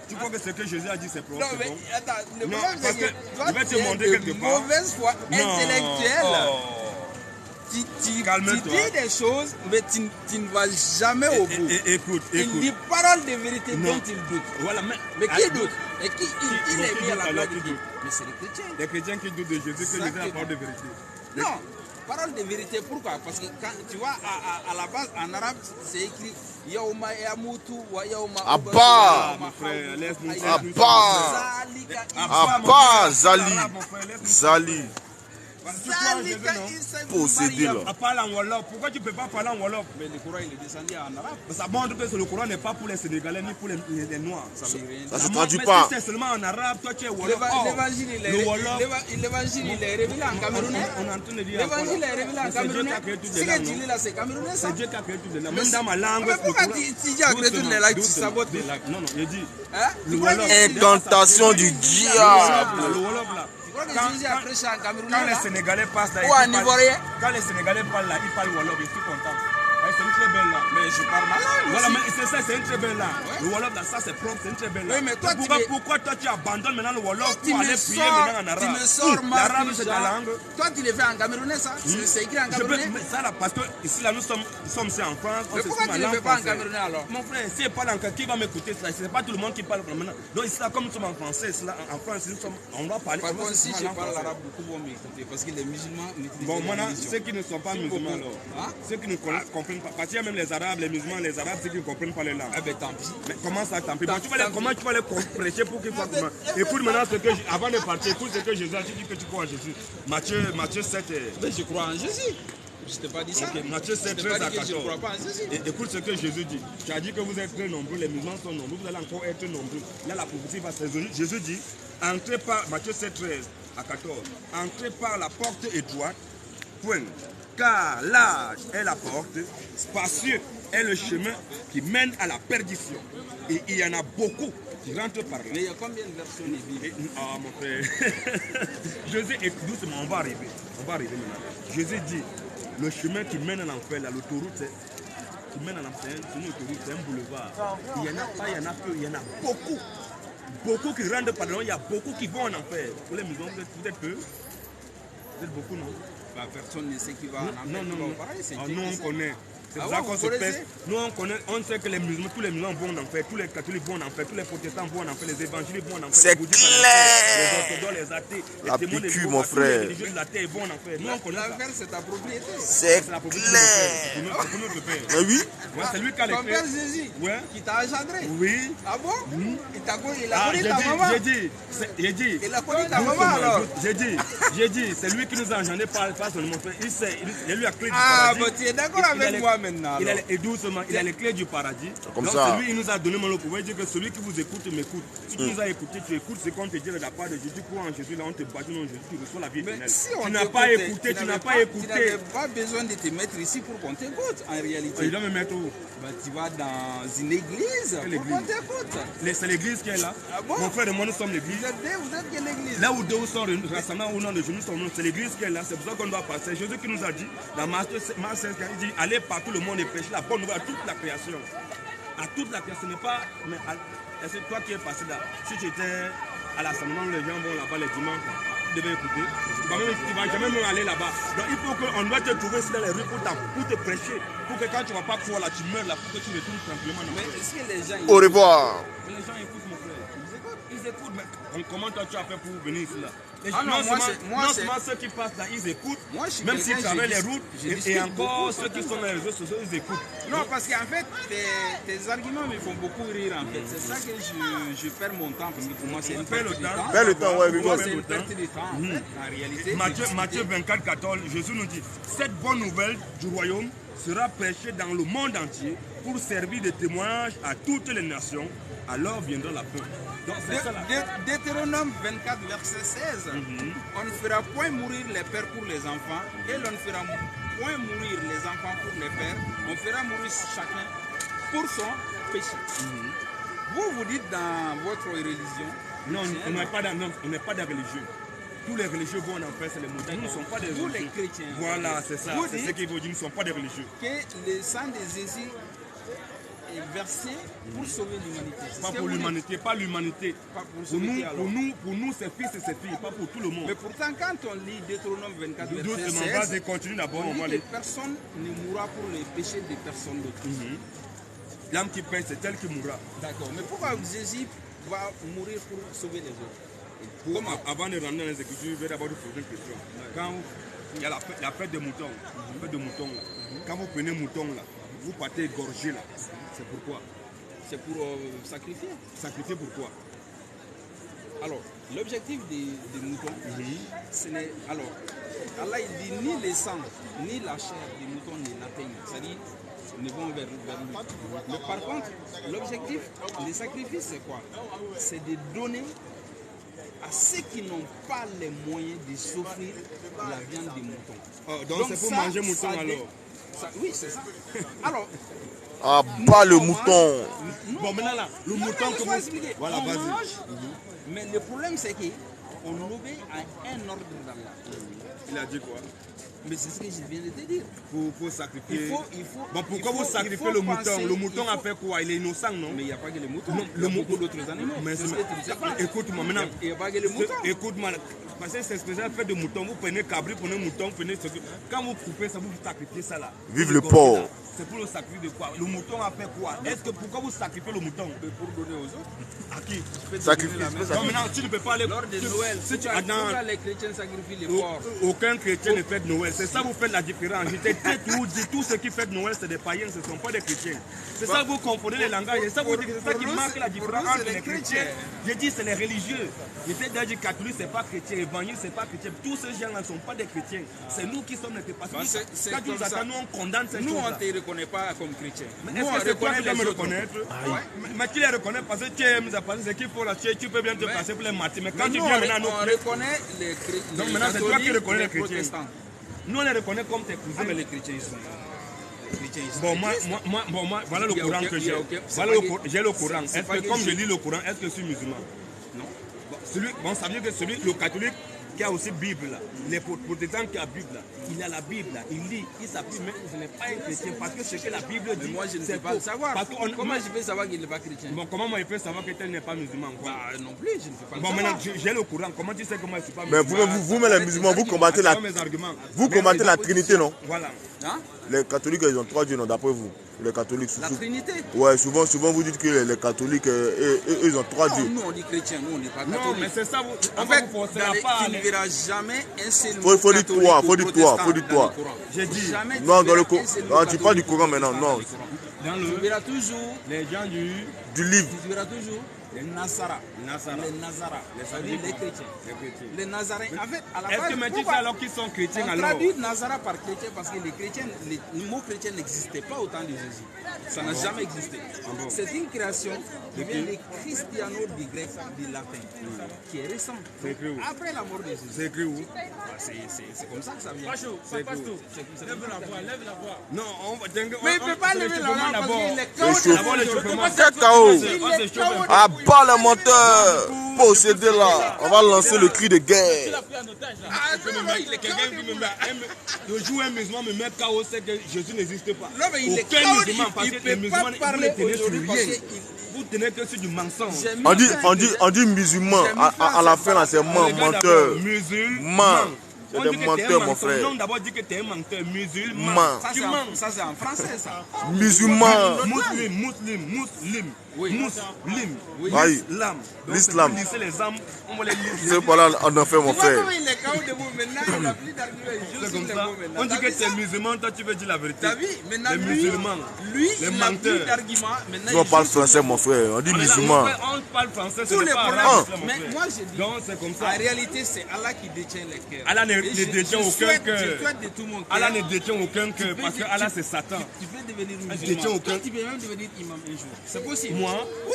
Tu crois que ce que Jésus a dit, c'est propre? Non, mais attends, le problème, parce que je vais te montrer quelque part. Mauvaise foi intellectuelle. Tu dis des choses, mais tu ne vas jamais au bout. Écoute. Il dit parole de vérité dont il doute. Voilà, mais qui doute? Et qui il est mis à la place de qui? Mais c'est les chrétiens. Les chrétiens qui doutent de Jésus, que Jésus est la parole de vérité. Non, parole de vérité, pourquoi? Parce que quand tu vois, à la base, en arabe, c'est écrit Yaouma Yamutu wa Yaouma. Abba! Abba! Abba! Zali! Possédé là. À parler en Wolof. Pourquoi tu ne peux pas parler en Wolof? Mais le Coran il est descendu en arabe. Ça montre que le Coran n'est pas pour les Sénégalais ni pour les Noirs. Ça ne se traduit pas. Si c'est seulement en arabe, toi tu es Wolof. L'évangile il est révélé en camerounais. On est en train de dire. L'évangile est révélé en camerounais. Ce que tu lis là, c'est camerounais ça. C'est Dieu qui a créé toutes les langues. Même dans ma langue. Mais pourquoi tu dis à créer toutes les langues, tu sabotes? Non, je dis. Le Wolof. Incantation du diable. Le Wolof là. Quand les Sénégalais passent là, quand les Sénégalais parlent là, ils parlent Wolof, je suis content. C'est une très belle langue. Mais je parle ma langue. Voilà, mais c'est ça, c'est une très belle langue. Le Wolof là, ça c'est propre, c'est une très belle langue. Oui, mais toi, pourquoi toi tu abandonnes maintenant le Wolof pour aller prier maintenant en arabe? Tu me sors l'arabe c'est ta langue. Toi tu le fais en camerounais ça? C'est écrit en camerounais? Ça là, parce que ici là nous sommes ici en France. Mais pourquoi tu ne le fais pas en camerounais alors? Mon frère, si il parle en qui va m'écouter ça? C'est pas tout le monde qui parle maintenant. Donc ici là, comme nous sommes en français, en France, on doit parler. Par contre, si je parle l'arabe, beaucoup vont m'écouter parce que les musulmans maîtrisent. Bon, maintenant, ceux qui ne sont pas musulmans alors, ceux qui ne comprennent pas, parce qu'il y a même les Arabes, les musulmans, les Arabes, ceux qui ne comprennent pas les langues. Ah ben tant pis. Mais comment ça, tant pis? Comment tu vas les prêcher pour qu'ils soient comment? Écoute maintenant ce que, avant de partir, écoute ce que Jésus a dit, que tu crois en Jésus. Matthieu 7. Mais je crois en Jésus. Je t'ai pas dit ça. Okay, Matthieu 7, 13 à 14. Je ne crois pas en Jésus. Écoute ce que Jésus dit. Tu as dit que vous êtes très nombreux, les musulmans sont nombreux, vous allez encore être nombreux. Là, la prophétie va se résoudre. Jésus dit, entrez par, Matthieu 7, 13 à 14, entrez par la porte étroite, point. Car large est la porte, spacieux est le chemin qui mène à la perdition. Et il y en a beaucoup qui rentrent par là. Mais il y a combien de versions de Bible? Ah mon frère. Jésus est doucement, on va arriver. Maintenant. Jésus dit, le chemin qui mène à l'enfer, l'autoroute, qui mène à l'enfer, c'est une autoroute, c'est un boulevard. Il y en a pas, il y en a peu, il y en a beaucoup. Beaucoup qui rentrent par là, il y a beaucoup qui vont en enfer. Pour les musulmans, vous êtes peu. Vous êtes beaucoup, non? Bah, personne ne sait qui va en enfer. Non. Nous on connaît. C'est Ah ça ouais, qu'on se pèse. Nous on connaît, on sait que les musulmans, tous les musulmans vont en enfer, tous les catholiques vont en enfer, tous les protestants vont en enfer, les évangéliques vont en enfer. C'est clair. Les orthodoxes, les athées, La les témoins de PQ, Jéhovah, mon tous les frère. religieux de la terre vont en enfer. Nous on connaît ça. L'enfer, c'est ta propriété. C'est C'est la propriété de mon frère. C'est clair. pour notre père. Mais oui. Ouais, c'est lui qui a les Ton clés. père Jésus, Ouais. qui t'a engendré. Oui. Ah bon? Il a Ah, connu ta maman. j'ai dit. Il a connu ta maman alors. J'ai dit, c'est lui qui nous a engendrés par son mon frère. Il sait, il lui a clé du Ah, paradis. bah tu es d'accord avec moi maintenant. alors. Et doucement, il a les clés du paradis. Comme donc ça. c'est lui, il nous a donné le pouvoir. Il dit que celui qui vous écoute m'écoute. Si tu nous as écouté, tu écoutes ce qu'on te dit de la part de Jésus. Tu crois en Jésus, là on te baptise dans Jésus, tu reçois la vie Mais éternelle. si on Tu n'as pas t'écoutait, écouté, tu n'as n'avais pas écouté. Tu n'avais pas besoin de te mettre ici pour qu'on t'écoute en réalité. Il doit me mettre où? Bah, tu vas dans une église Quelle pour qu'on église? t'écoute. C'est l'église qui est là. Ah bon? Mon frère et moi, nous sommes l'église. Vous êtes quelle église? Là où deux sont rassemblement au nom de Jésus, nous sommes, c'est l'église qui est là. C'est pour ça qu'on doit passer. Jésus qui nous a dit, dans Marc 16, il dit, allez partout le monde et prêchez la bonne nouvelle à toute la création. À toute la création, ce n'est pas. Mais c'est toi qui es passé là. Si tu étais à l'assemblement où les gens vont là-bas les dimanches, tu devais écouter. Tu vas jamais même aller là-bas. Donc il faut qu'on doit te trouver dans les rues pour te prêcher. Pour que quand tu ne vas pas pouvoir là, tu meurs là, pour que tu retournes tranquillement. Mais est-ce que les gens. Au revoir. Mais les gens écoutent mon frère. Ils écoutent. Mais comment toi tu as fait pour venir ici là? Ah non, non seulement ceux qui passent là, ils écoutent. Moi, je suis même s'ils quelqu'un, travaillent les routes. Et encore beaucoup. ceux qui sont dans les réseaux sociaux, ils écoutent. Non, parce qu'en fait, tes arguments me font beaucoup rire en fait. C'est ça que je perds mon temps parce que pour moi c'est une perte de temps. Perds le temps, ouais, Pour moi, c'est rigole. une perte de temps en fait. En réalité, Matthieu 24, 14, Jésus nous dit, cette bonne nouvelle du royaume sera prêchée dans le monde entier pour servir de témoignage à toutes les nations. Alors viendra la fin. Donc c'est ça là. Deutéronome 24, verset 16. On ne fera point mourir les pères pour les enfants et l'on ne fera point mourir les enfants pour les pères. On fera mourir chacun pour son péché. Vous dites dans votre religion. Non, on n'est pas dans religieux. Tous les religieux vont en enfer, c'est les moutons. Nous ne sommes pas des religieux. Tous les chrétiens. Voilà, c'est ça. C'est ce qu'il faut dire. Nous ne sommes pas des religieux. Que le sang de Jésus est versé pour sauver l'humanité. Pas pour l'humanité, pas l'humanité. Pour nous, c'est fils et c'est filles, pas pour tout le monde. Mais pourtant, quand on lit Deutéronome 24, verset 16, vas-y, continue d'abord. on dit que personne ne mourra pour les péchés de personne d'autre. L'âme qui paie, c'est elle qui mourra. D'accord. Mais pourquoi Jésus va mourir pour sauver les autres? Comme avant de rentrer dans les Écritures, je vais d'abord vous poser une question. Quand il y a la fête de moutons, là. Quand vous prenez mouton là, vous partez égorger là. C'est pourquoi? C'est pour sacrifier. Sacrifier pourquoi? Alors, l'objectif des moutons, ce n'est. Alors, Allah il dit ni les sangs, ni la chair des moutons ne l'atteignent. C'est-à-dire, ne vont vers lui. Mais par contre, l'objectif, les sacrifices, c'est quoi? C'est de donner à ceux qui n'ont pas les moyens de s'offrir la viande des moutons. Oh, donc c'est pour manger mouton alors? Oui, c'est ça. Alors. Ah, pas le mouton. Bon, maintenant là, le mouton que vous... Voilà, vas-y. Mais le problème, c'est qu'on obéit à un ordre d'Allah. Il a dit quoi? Mais c'est ce que je viens de te dire. Pour sacrifier. Il faut, bon, pourquoi vous sacrifiez le mouton? Le mouton a fait quoi? Il est innocent, non? Mais il n'y a pas que les moutons. Non, il y a beaucoup d'autres animaux. Mais écoute-moi maintenant. Il n'y a pas que les moutons. Écoute-moi. Parce que c'est spécial fait de mouton. Vous prenez cabri, prenez mouton, prenez ce que. Quand vous coupez ça, vous sacrifiez ça là. Vive le porc. C'est pour le sacrifice de quoi? Le mouton a fait quoi? Est-ce que pourquoi vous sacrifiez le mouton? Pour donner aux autres. À qui? Sacrifice. Non, maintenant tu ne peux pas aller. Lors de Noël, si tu pourquoi les chrétiens sacrifient les porcs? Aucun chrétien ne fait de Noël. C'est ça vous faites la différence. Je t'ai toujours dit, tous ceux qui font Noël, c'est des païens, ce ne sont pas des chrétiens. C'est ça que vous confondez les langages. C'est ça, c'est ça qui marque la différence entre les chrétiens. J'ai dit c'est les religieux. Je t'ai déjà dit catholique, c'est pas chrétien. Évangile, c'est pas chrétien. Tous ces gens-là ne sont pas des chrétiens. C'est nous qui sommes les chrétiens. Parce que quand tu nous attends, nous on condamne ces choses. Nous on ne te reconnaît pas comme chrétien. Mais est-ce que c'est toi qui dois me reconnaître? Mais qui les reconnaît parce que tu aimes ça, parce que ce qu'il faut là, tu peux bien te passer pour les martyrs. Mais quand tu viens maintenant, on reconnaît les chrétiens. Donc maintenant c'est toi qui reconnais les chrétiens. Protestants. Nous on les reconnaît comme tes cousins. Mais les chrétiens ils sont. Bon, moi, voilà le Coran que j'ai. Voilà j'ai le Coran. Est-ce que comme je lis le Coran, est-ce que je suis musulman? Non. Bon, ça veut dire que le catholique qui a aussi Bible là, les protestants qui a Bible là, il a la Bible là, il lit, il s'appuie, mais ce n'est pas un chrétien parce que ce que la Bible dit. Mais moi je ne sais pas le savoir. Comment je peux savoir qu'il n'est pas chrétien? Bon, comment moi je peux savoir que tel n'est pas musulman? Non plus, je ne peux pas le savoir. Bon, maintenant j'ai le Coran, comment tu sais que moi je ne suis pas Mais musulman? vous-même les musulmans, vous combattez la Trinité, non? Voilà. Hein? Les catholiques, ils ont 3 dieux, non, d'après vous? Les catholiques. La Trinité? Ouais, souvent vous dites que les catholiques, eux, ils ont 3 dieux. Nous on dit chrétien, nous on n'est pas catholique. Non, mais c'est ça, en fait, tu ne verras jamais un seul mot faut dire toi, faut dire toi. J'ai dit. Non, dans le Coran. Non, tu parles du Coran maintenant, non. Tu verras toujours les gens du livre. Tu verras toujours les Nazara. Les chrétiens. Les Nazaréens. En fait, à la base, est-ce que maintenant alors qu'ils sont chrétiens on alors? traduit Nazara par chrétien parce que les chrétiens, le mot chrétien n'existait pas au temps de Jésus. Ça n'a jamais existé. C'est une création qui vient des cristianos du grec, du latin, qui est récente. Après la mort de Jésus. C'est écrit où? C'est comme ça que ça vient. C'est écrit. Lève la voix. Non, mais il ne peut pas lever la voix parce qu'il est KO. Ah, bas les menteurs. Possédé là. On va lancer le cri de guerre. Le jour où un musulman me met KO, c'est que Jésus n'existe pas. Non, mais il est aucun musulman, parce que les musulmans, vous ne tenez sur rien. Vous tenez que sur du mensonge. On dit musulman. À la fin, là, c'est menteur. Musulman. C'est des menteurs, mon frère. On d'abord dit que tu es un menteur musulman. Ça, c'est en français, ça. Musulman. Muslim. Oui. Muslim. Oui. L'islam. L'islam. Lisser les âmes, on va les lire. C'est pas là, on en fait, mon frère. Il est KO de vous maintenant, il n'a plus d'argument. On dit que tu es musulman, toi tu veux dire la vérité. T'as vu? Maintenant, les musulmans, lui, les il n'a plus menteurs. d'argument. On parle français, mon frère. On dit musulman. On parle français, Tous les pas problèmes. Mais moi, je dis, donc c'est comme ça. en réalité, c'est Allah qui détient les cœurs. Allah ne détient aucun cœur. Je souhaite de tout mon cœur. Allah ne détient aucun cœur parce que Allah c'est Satan. Tu peux devenir détient musulman. aucun. Tu peux même devenir imam un jour. C'est possible. Moi? Oui.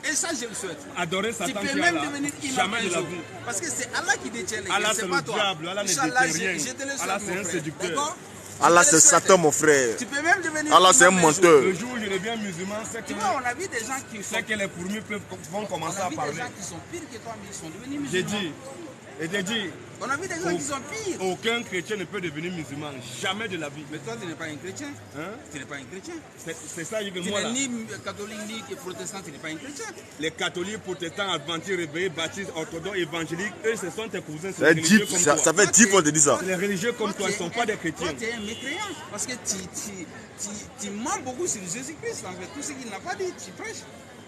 Et ça, je le souhaite. Adorer Tu Satan peux qui est même là. devenir imam Jamais un de la jour. vie. Parce que c'est Allah qui détient les cœurs, Allah c'est c'est pas le toi. diable, Allah ne Inch'Allah, détient rien. je te le souhaite, Allah c'est mon un frère. séducteur. D'accord? Allah, c'est Satan, mon frère. Tu peux même devenir Allah, c'est un imam jour. menteur. Le jour où je deviens musulman, c'est Tu que, vois, on a vu des gens qui sont... c'est que les fourmis vont On commencer a à vu parler. des gens qui sont pires que toi, mais ils sont devenus J'ai musulmans. dit, et j'ai dit, On a vu des gens qui sont pires. aucun chrétien ne peut devenir musulman, jamais de la vie. Mais toi, tu n'es pas un chrétien. Hein? Tu n'es pas un chrétien. C'est ça, je veux Tu moi n'es là. ni catholique ni protestant, tu n'es pas un chrétien. Les catholiques, protestants, adventistes, réveillés, baptistes, orthodoxes, évangéliques, eux, ce sont tes cousins, c'est Ça les religieux comme toi. fait 10 fois que je dis ça. C'est les religieux comme toi, ils ne sont pas des chrétiens. Toi, tu es un mécréant. Parce que tu mens beaucoup sur Jésus-Christ. En fait, tout ce qu'il n'a pas dit, tu prêches.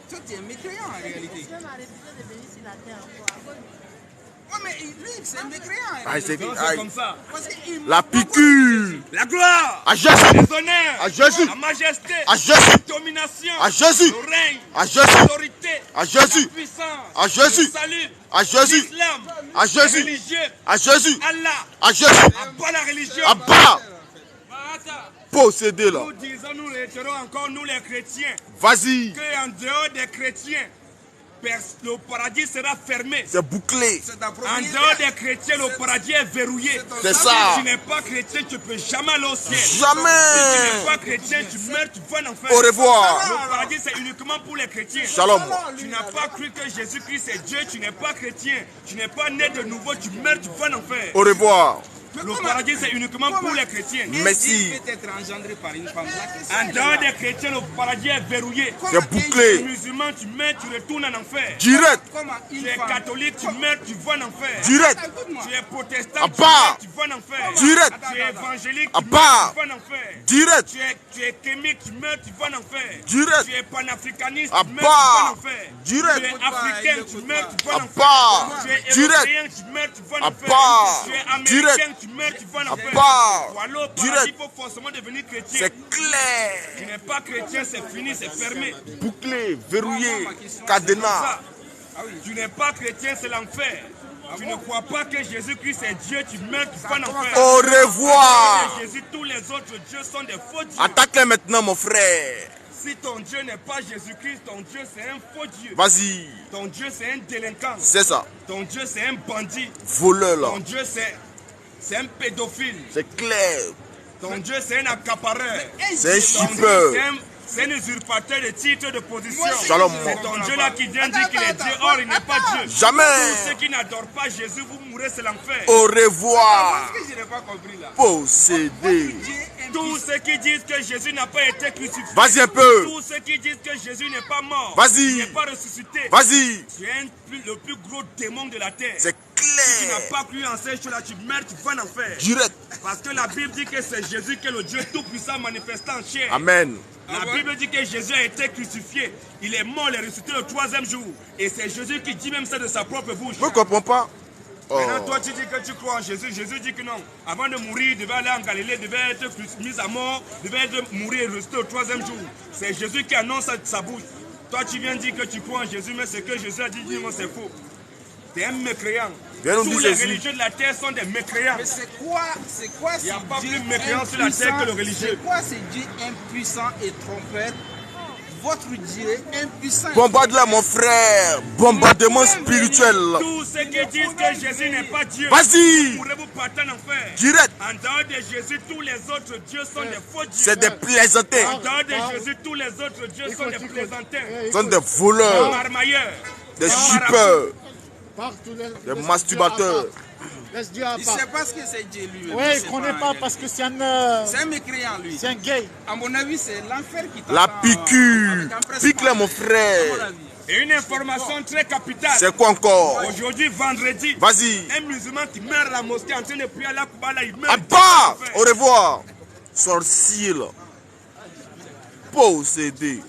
Toi, tu es un mécréant en réalité. Ouais, mais lui, c'est un mécréant. En réalité. Donc, c'est comme ça. Parce qu'il La piqûre. La gloire, À Jésus. les honneurs, À Jésus. la majesté, À Jésus. la domination, À Jésus. le règne, À Jésus. l'autorité, À Jésus. La puissance. À Jésus. Le salut. À Jésus. L'islam. À Jésus. Les religieux. À Jésus. Allah. À Jésus. Abat la religion. Abat. Bata. Possédé là. Nous disons, nous réitérons encore, nous les chrétiens, Vas-y. qu'en dehors des chrétiens, le paradis sera fermé. C'est bouclé. En dehors des chrétiens, le paradis est verrouillé. C'est ça. Si tu n'es pas chrétien, tu ne peux jamais aller au ciel. Si tu Jamais. n'es pas chrétien, tu meurs, tu vas en enfer. Au revoir. Le paradis, c'est uniquement pour les chrétiens. Shalom. Tu n'as pas cru que Jésus-Christ est Dieu, tu n'es pas chrétien. Tu n'es pas né de nouveau, tu meurs, tu vas en enfer. Au revoir. Le paradis, c'est uniquement pour les chrétiens. Merci. peut être engendré par une femme. En dehors des chrétiens, le paradis est verrouillé. C'est Tu es bouclé. musulman, tu meurs, tu retournes en enfer. Direct. Comment Tu une es femme catholique, tu meurs, tu vas en enfer. Direct. Tu es protestant, Ah tu bah. meurs, tu vas en enfer. Direct. Tu es évangélique, Ah tu bah. meurs, tu vas en enfer. Direct. Tu es kémique, tu meurs, tu vas en enfer. Direct. Tu es panafricaniste, Ah tu meurs, tu vas en bah. enfer. Direct. Tu es africain, tu meurs, tu vas en Ah enfer. bah. Tu es Direct. européen, tu meurs, tu vas en Ah enfer. bah. Tu es Direct. américain, tu meurs, tu vas en Ah enfer. bah. Voilà, au paradis, Direct. il faut forcément devenir chrétien. C'est clair. Tu n'es pas chrétien, c'est fini, c'est fermé. Bouclé, verrouillé, Ça, cadenas. tu n'es pas chrétien, c'est l'enfer. Tu ne crois pas que Jésus-Christ est Dieu, tu meurs, tu vas en enfer. Au revoir. Jésus, tous les autres dieux sont des faux dieux. Attaque-les maintenant, mon frère. Si ton Dieu n'est pas Jésus-Christ, ton Dieu c'est un faux Dieu. Vas-y. Ton Dieu c'est un délinquant. C'est ça. Ton Dieu c'est un bandit. Voleur là. Ton Dieu c'est un pédophile. C'est clair. Ton Dieu c'est un accapareur. C'est un Ton Dieu shipper. c'est un usurpateur de titres de position. Shalom. C'est ton Dieu là qui vient dire qu'il est Dieu, or il n'est pas Dieu. Jamais. Tous ceux qui n'adorent pas Jésus, vous mourrez, c'est l'enfer. Au revoir. que je n'ai pas compris là. Possédé. Tous ceux qui disent que Jésus n'a pas été crucifié. Vas-y un peu. Tous ceux qui disent que Jésus n'est pas mort. Vas-y. Il n'est pas ressuscité. Vas-y. Tu es le plus gros démon de la terre. C'est Si tu n'as clair. pas cru en ces choses-là, tu meurs, tu vas en enfer. Direct. Parce que la Bible dit que c'est Jésus qui est le Dieu tout-puissant manifesté en chair. Amen. La Bible dit que Jésus a été crucifié. Il est mort, il est ressuscité le 3e jour. Et c'est Jésus qui dit même ça de sa propre bouche. Je ne comprends pas. Oh. Maintenant, toi, tu dis que tu crois en Jésus. Jésus dit que non. Avant de mourir, il devait aller en Galilée, il devait être mis à mort, il devait mourir et ressusciter au 3e jour. C'est Jésus qui annonce ça de sa bouche. Toi, tu viens dire que tu crois en Jésus, mais ce que Jésus a dit, dis-moi, c'est faux. Tu es un mécréant. Viens nous Tous dire les Jésus. religieux de la terre sont des mécréants. Mais c'est quoi Il n'y a ce pas Dieu plus mécréant sur la terre que le religieux. C'est quoi ce Dieu impuissant et trompeur? Votre Dieu impuissant. Bombarde-la, mon frère. Bombardement spirituel. Tous ceux qui disent que Jésus n'est pas Dieu, Vas-y. pourrez-vous partir en enfer. Direct. En dehors de Jésus, tous les autres dieux sont des faux dieux. C'est des plaisantins. En dehors de Jésus, tous les autres dieux sont des plaisantins, Ce sont des voleurs. marmailleurs, Des shippers. Partout, Des masturbateurs. Laisse Dieu à Il part. sait pas ce que c'est Dieu lui-même. Oui, Il il sait ne connaît pas il- parce que c'est un mécréant lui. c'est un gay. À mon avis, c'est l'enfer qui t'attend. La piqûre. avec un pressement. Pique-les, mon À mon frère. avis. Et une information très capitale. C'est quoi encore? Aujourd'hui, vendredi, Vas-y. un musulman qui meurt à la mosquée en train de prier à la Koubala, il meurt. Abat. Au revoir. Sorcier là. Possédé.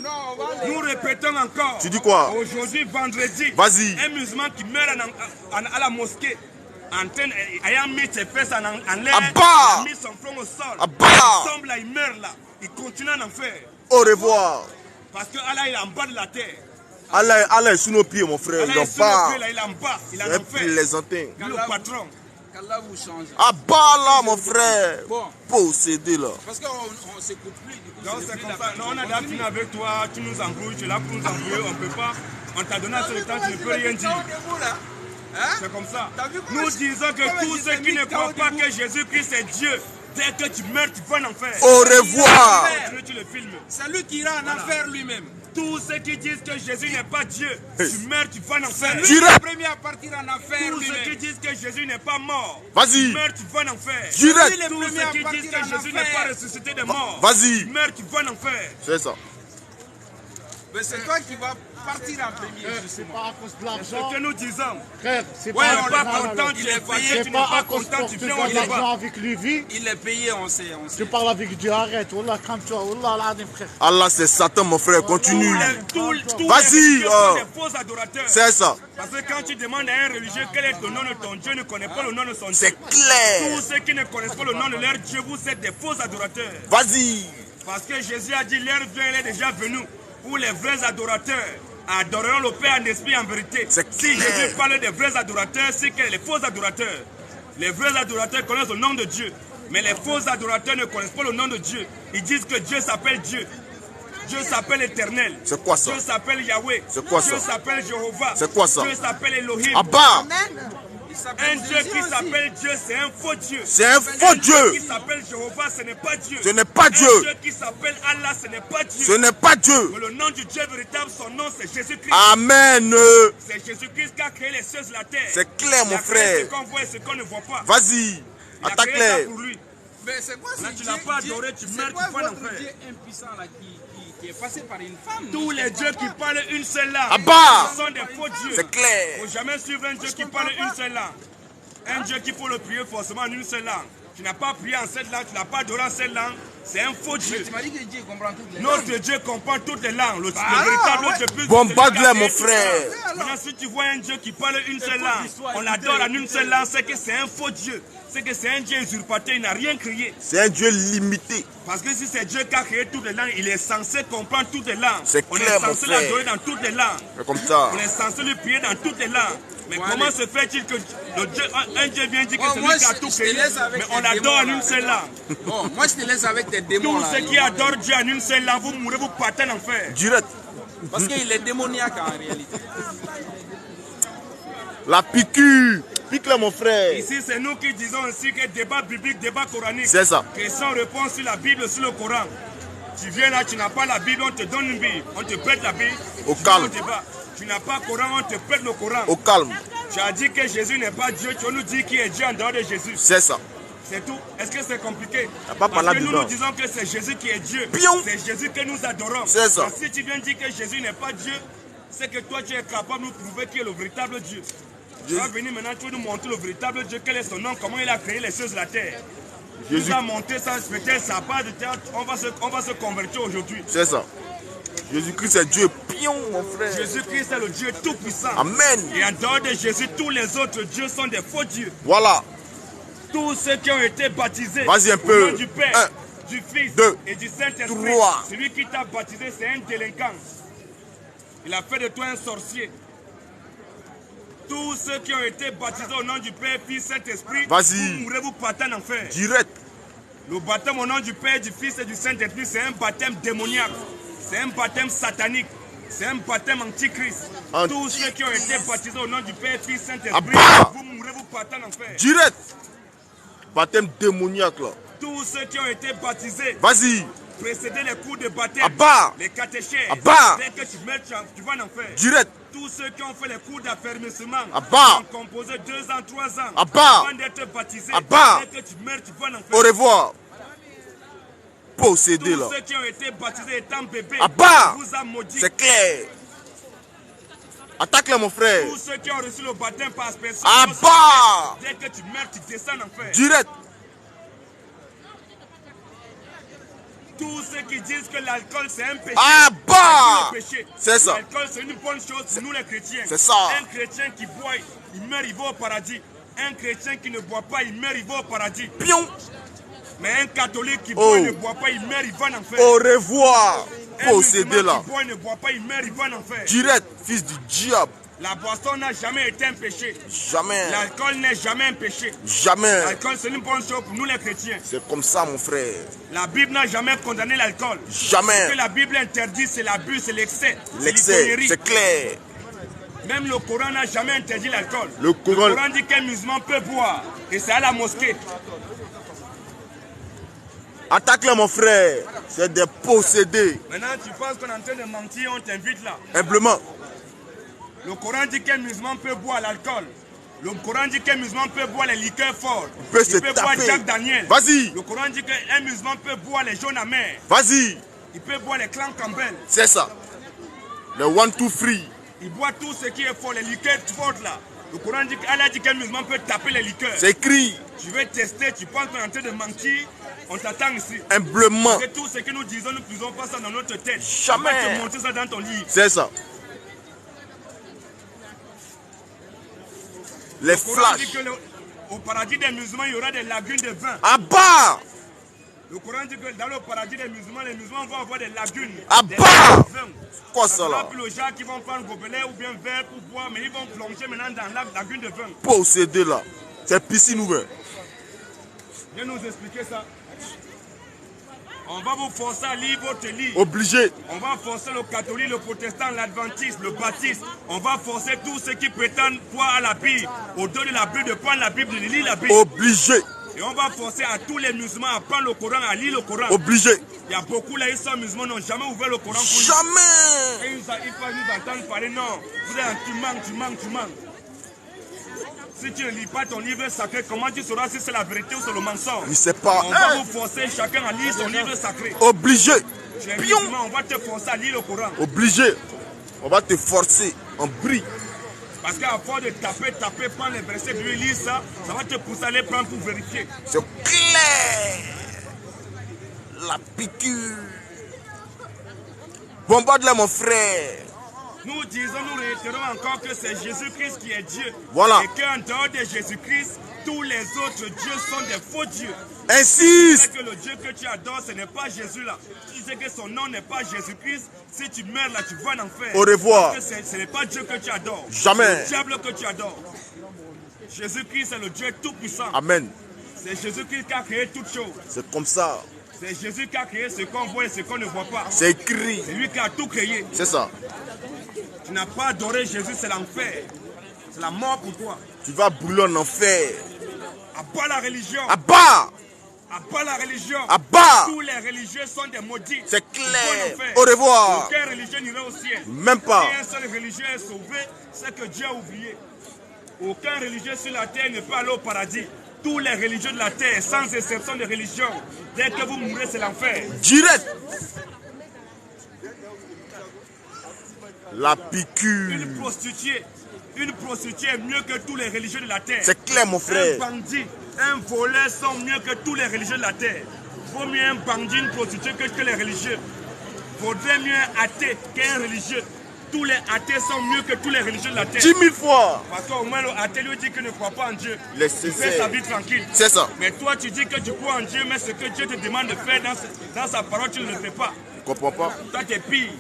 Non, on va aller. Nous répétons encore. Tu dis quoi? Aujourd'hui, vendredi, Vas-y. un musulman qui meurt à la mosquée, en train, ayant mis ses fesses en l'air, Abat. il a mis son front au sol. Abat. Il tombe là, il meurt là. Il continue en enfer. Au revoir. Parce que Allah il est en bas de la terre. Allah est sous nos pieds, mon frère. Allah Il est en sur le bas. pied, là, il est en bas. Il est en C'est enfer. plaisantin. Lui, le patron. Qu'Allah vous change. Abat là, mon frère. Bon, Possédé là. parce qu'on s'écoute plus. Du coup, Donc c'est c'est plus comme la ça. peine Non, on de a déjà fini avec toi. Tu nous embrouilles. Tu es là pour nous embrouiller. On ne peut pas. On t'a donné assez de temps. Tu ne peux rien dire. C'est comme ça. T'as vu comment Nous je- disons que comment tous je ceux t'ai qui mis ne croient KO pas debout. que Jésus-Christ est Dieu, dès que tu meurs, tu vas en enfer. Au revoir. Continue, tu le filmes. C'est lui qui ira en enfer lui-même. Tous ceux qui disent que Jésus n'est pas Dieu, tu meurs, tu vas en enfer. Lui Direct. le premier à partir en enfer Tous ceux qui lui-même. disent que Jésus n'est pas mort, Vas-y. tu meurs, tu vas en enfer. Direct. Lui le Tous premier ceux à qui disent partir que en Jésus n'est pas enfer. ressuscité des morts, Vas-y. tu meurs, tu vas en enfer. C'est ça. Mais c'est toi qui vas partir en premier. C'est justement. pas à cause de Ce l'argent. que nous disons, Frère, c'est ouais, pas on n'est pas content, tu il es est fâché, payé, tu C'est n'es pas pas à cause content, pour tu te viens donner au de l'argent débat. avec Lévi. Il est payé, on sait. Tu parles avec Dieu, arrête. Wallah, quand tu Wallah, là, frère. Allah, c'est Satan, mon frère. Continue. Tous Vas-y, les religieux oh. sont des faux adorateurs. C'est ça. Parce que quand tu demandes à un religieux quel est le nom de ton Dieu, ne connaît pas le nom de son Dieu. C'est clair. Tous ceux qui ne connaissent pas le nom de leur Dieu, vous êtes des faux adorateurs. Vas-y. Parce que Jésus a dit, l'heure vient, elle est déjà venue. Pour les vrais adorateurs, adoreront le Père en esprit et en vérité. Si Jésus parle des vrais adorateurs, c'est que les faux adorateurs. Les vrais adorateurs connaissent le nom de Dieu. Mais les faux adorateurs ne connaissent pas le nom de Dieu. Ils disent que Dieu s'appelle Dieu. Dieu s'appelle Éternel. C'est quoi ça? Dieu s'appelle Yahweh. C'est quoi ça? Dieu s'appelle Jéhovah. C'est quoi ça? Dieu s'appelle Elohim. Abba! Un Dieu qui s'appelle Dieu, c'est un faux Dieu. C'est un faux Dieu. Qui s'appelle Jéhovah, ce n'est pas Dieu. Ce n'est pas Dieu. Un Dieu qui s'appelle Allah, ce n'est pas Dieu. Ce n'est pas Dieu. Mais le nom du Dieu véritable, son nom, c'est Jésus-Christ. Amen. C'est Jésus-Christ qui a créé les cieux et la terre. C'est clair, mon frère. Ce qu'on voit et ce qu'on ne voit pas. Vas-y, attaque-les. Pour lui. Mais c'est quoi Là, tu l'as pas adoré, tu meurs, tu vas en enfer. Dieu impuissant là qui est passé par une femme? Tous les dieux qui parlent une seule langue, Abba! ce sont des faux dieux. C'est clair. Il ne faut jamais suivre un Dieu qui parle une seule langue. Un Dieu qu'il faut le prier forcément en une seule langue. Tu n'as pas prié en cette langue, tu n'as pas adoré en cette langue. C'est un faux Dieu. Mais tu m'as dit que Dieu comprend toutes les langues. Notre Dieu comprend toutes les langues. Le véritable Dieu plus. Bombarde-les, mon frère. Maintenant, si tu vois un Dieu qui parle une seule langue, on l'adore en une seule langue, c'est que c'est un faux Dieu. C'est que c'est un Dieu usurpateur, il n'a rien créé. C'est un Dieu limité. Parce que si c'est Dieu qui a créé toutes les langues, il est censé comprendre toutes les langues. C'est clair, on est censé l'adorer dans toutes les langues. C'est comme ça. On est censé lui prier dans toutes les langues. Mais comment se fait-il que un Dieu vient dire que c'est lui qui a tout créé, mais on l'adore en une seule langue? Bon, moi je te laisse avec tes démons Tous là. ceux qui adorent Dieu en une seule langue, vous mourrez, vous partez en enfer. Direct. Parce qu'il est démoniaque en réalité. La piqûre. Pique-le, mon frère. Ici, c'est nous qui disons ainsi que débat biblique, débat coranique. C'est ça. Question réponse sur la Bible, sur le Coran. Tu viens là, tu n'as pas la Bible, on te donne une Bible. On te prête la Bible. Au tu calme. viens au débat. Tu n'as pas le Coran, on te prête le Coran. Au calme. Tu as dit que Jésus n'est pas Dieu, tu vas nous dire qui est Dieu en dehors de Jésus. C'est ça. C'est tout. Est-ce que c'est compliqué? pas Parce parlé que nous dedans. nous disons que c'est Jésus qui est Dieu. Pion. C'est Jésus que nous adorons. C'est ça. Donc, si tu viens dire que Jésus n'est pas Dieu, c'est que toi tu es capable de nous prouver qui est le véritable Dieu. Tu vas venir maintenant, tu vas nous montrer le véritable Dieu, quel est son nom, comment il a créé les choses de la terre. Jésus. Tu vas monter ça, peut-être ça part de terre, on va se convertir aujourd'hui. C'est ça. Jésus-Christ est Dieu. Pion, mon frère. Jésus-Christ est le Dieu tout-puissant. Amen. Et en dehors de Jésus, tous les autres dieux sont des faux dieux. Voilà. Tous ceux qui ont été baptisés Vas-y un au peu. nom du Père, 1, du Fils 2, et du Saint-Esprit, 3. celui qui t'a baptisé, c'est un délinquant. Il a fait de toi un sorcier. Tous ceux qui ont été baptisés au nom du Père, Fils, Saint-Esprit, Vas-y. vous mourrez, vous partez en enfer. Direct. Le baptême au nom du Père, du Fils et du Saint-Esprit, c'est un baptême démoniaque. C'est un baptême satanique. C'est un baptême antichrist. Tous ceux qui ont été baptisés au nom du Père, Fils, Saint-Esprit, vous mourrez, vous partez en enfer. Direct. Baptême démoniaque là. Tous ceux qui ont été baptisés, Vas-y. précédez les cours de baptême, Abba. les catéchèses, Abba. dès que tu meurs, tu vas en enfer. Direct. Tous ceux qui ont fait les cours d'affermissement, Abba. qui ont composé 2 ans, 3 ans, Abba. avant d'être baptisés, Abba. dès que tu meurs, tu vas en enfer. Au revoir. Possédé Tous là. ceux qui ont été baptisés étant bébés, Abba. vous a maudit. C'est clair. Attaque-le, mon frère. Tous ceux qui ont reçu le baptême par aspersion, Abba. dès que tu meurs, tu descends en enfer. Direct. Tous ceux qui disent que l'alcool c'est un péché, Abba. c'est un péché. C'est ça. L'alcool c'est une bonne chose pour nous les chrétiens. C'est ça. Un chrétien qui boit, il meurt, il va au paradis. Un chrétien qui ne boit pas, il meurt, il va au paradis. Pion. Mais un catholique qui boit, il ne boit pas, il meurt, il va en enfer. Au revoir. Un Possédé musulman là. qui boit, il ne boit pas, il meurt, il va en enfer. Direct. Fils du diable. La boisson n'a jamais été un péché. Jamais. L'alcool n'est jamais un péché. Jamais. L'alcool c'est une bonne chose pour nous les chrétiens. C'est comme ça, mon frère. La Bible n'a jamais condamné l'alcool. Jamais. Ce que la Bible interdit, c'est l'abus, c'est l'excès. L'excès, l'ivrognerie. c'est clair. Même le Coran n'a jamais interdit l'alcool. Le Coran dit qu'un musulman peut boire. Et c'est à la mosquée. Attaque-le, mon frère. C'est des possédés. Maintenant, tu penses qu'on est en train de mentir, on t'invite là. Humblement. Le Coran dit qu'un musulman peut boire l'alcool. Le Coran dit qu'un musulman peut boire les liqueurs fortes. Il peut se boire taper. Jack Daniel. Vas-y. Le Coran dit qu'un musulman peut boire les jaunes amers. Vas-y. Il peut boire les clans Campbell. C'est ça. Le 1, 2, 3. Il boit tout ce qui est fort, les liqueurs fortes là. Le Coran dit qu'Allah dit qu'un musulman peut taper les liqueurs. C'est écrit. Tu veux tester, tu penses qu'on est en train de mentir, on t'attend ici. Humblement. Et tout ce que nous disons, nous ne faisons pas ça dans notre tête. Jamais. On va te montrer ça dans ton livre. C'est ça. Les Le Coran dit flashs. que au paradis des musulmans, il y aura des lagunes de vin. Abba. Le Coran dit que dans le paradis des musulmans, les musulmans vont avoir des lagunes. Ah des bah! Quoi ça là? Les gens qui vont prendre gobelet ou bien verre pour boire, mais ils vont plonger maintenant dans la lagune de vin. Posséder là. C'est piscine ouverte. Viens nous expliquer ça. On va vous forcer à lire votre livre. Obligé. On va forcer le catholique, le protestant, l'adventiste, le baptiste. On va forcer tous ceux qui prétendent croire à la Bible, au-delà de la Bible, de prendre la Bible, de lire la Bible. Obligé. Et on va forcer à tous les musulmans à prendre le Coran, à lire le Coran. Obligé. Il y a beaucoup là, ils sont musulmans, n'ont jamais ouvert le Coran pour lire. Jamais. Et ils nous entendent parler, non, vous êtes tu manques. Si tu ne lis pas ton livre sacré, comment tu sauras si c'est la vérité ou c'est le mensonge? Il sait pas. On va vous forcer chacun à lire son livre sacré. Obligé. Tu es musulman, on va te forcer à lire le Coran. Obligé. On va te forcer en bris. Parce qu'à force de taper, prendre les versets, de lire ça, ça va te pousser à les prendre pour vérifier. C'est clair. La piqûre. Bombarde-le mon frère. Nous disons, nous réitérons encore que c'est Jésus-Christ qui est Dieu. Voilà. Et qu'en dehors de Jésus-Christ, tous les autres dieux sont des faux dieux. Insiste. Que le Dieu que tu adores, ce n'est pas Jésus là. Tu sais que son nom n'est pas Jésus-Christ. Si tu meurs là, tu vas en enfer. Au revoir. Parce que ce n'est pas Dieu que tu adores. Jamais. C'est le diable que tu adores. Jésus-Christ est le Dieu tout-puissant. Amen. C'est Jésus-Christ qui a créé toutes choses. C'est comme ça. C'est Jésus qui a créé ce qu'on voit et ce qu'on ne voit pas. C'est écrit. C'est lui qui a tout créé. C'est ça. Tu n'as pas adoré Jésus, c'est l'enfer. C'est la mort pour toi. Tu vas brûler en enfer. Abat la religion. Abat. Abat la religion. Abat. Tous les religieux sont des maudits. C'est clair. Au revoir. Aucun religieux n'ira au ciel. Même pas. Si un seul religieux est sauvé, c'est que Dieu a oublié. Aucun religieux sur la terre ne peut aller au paradis. Tous les religieux de la terre, sans exception de religion, dès que vous mourrez, c'est l'enfer. Direct. La piqûre. Une prostituée est mieux que tous les religieux de la terre. C'est clair, mon frère. Un bandit, un voleur sont mieux que tous les religieux de la terre. Vaut mieux un bandit, une prostituée que les religieux. Vaudrait mieux un athée qu'un religieux. Tous les athées sont mieux que tous les religieux de la terre. 10 000 fois. Parce qu'au moins l'athée lui dit qu'il ne croit pas en Dieu. Il fait sa vie tranquille. C'est ça. Mais toi tu dis que tu crois en Dieu, mais ce que Dieu te demande de faire dans sa parole, tu ne le fais pas. Tu comprends pas? Toi tu es pire.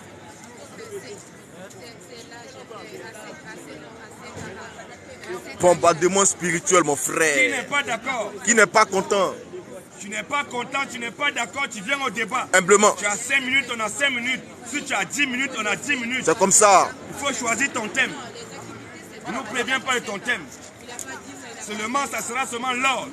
Bombardement spirituel, mon frère. Qui n'est pas d'accord? Qui n'est pas content? Tu n'es pas content, tu n'es pas d'accord, tu viens au débat. Humblement. Tu as 5 minutes, on a 5 minutes. Si tu as 10 minutes, on a 10 minutes. C'est comme ça. Il faut choisir ton thème. Ne nous préviens pas de ton thème. Seulement, ça sera seulement l'ordre.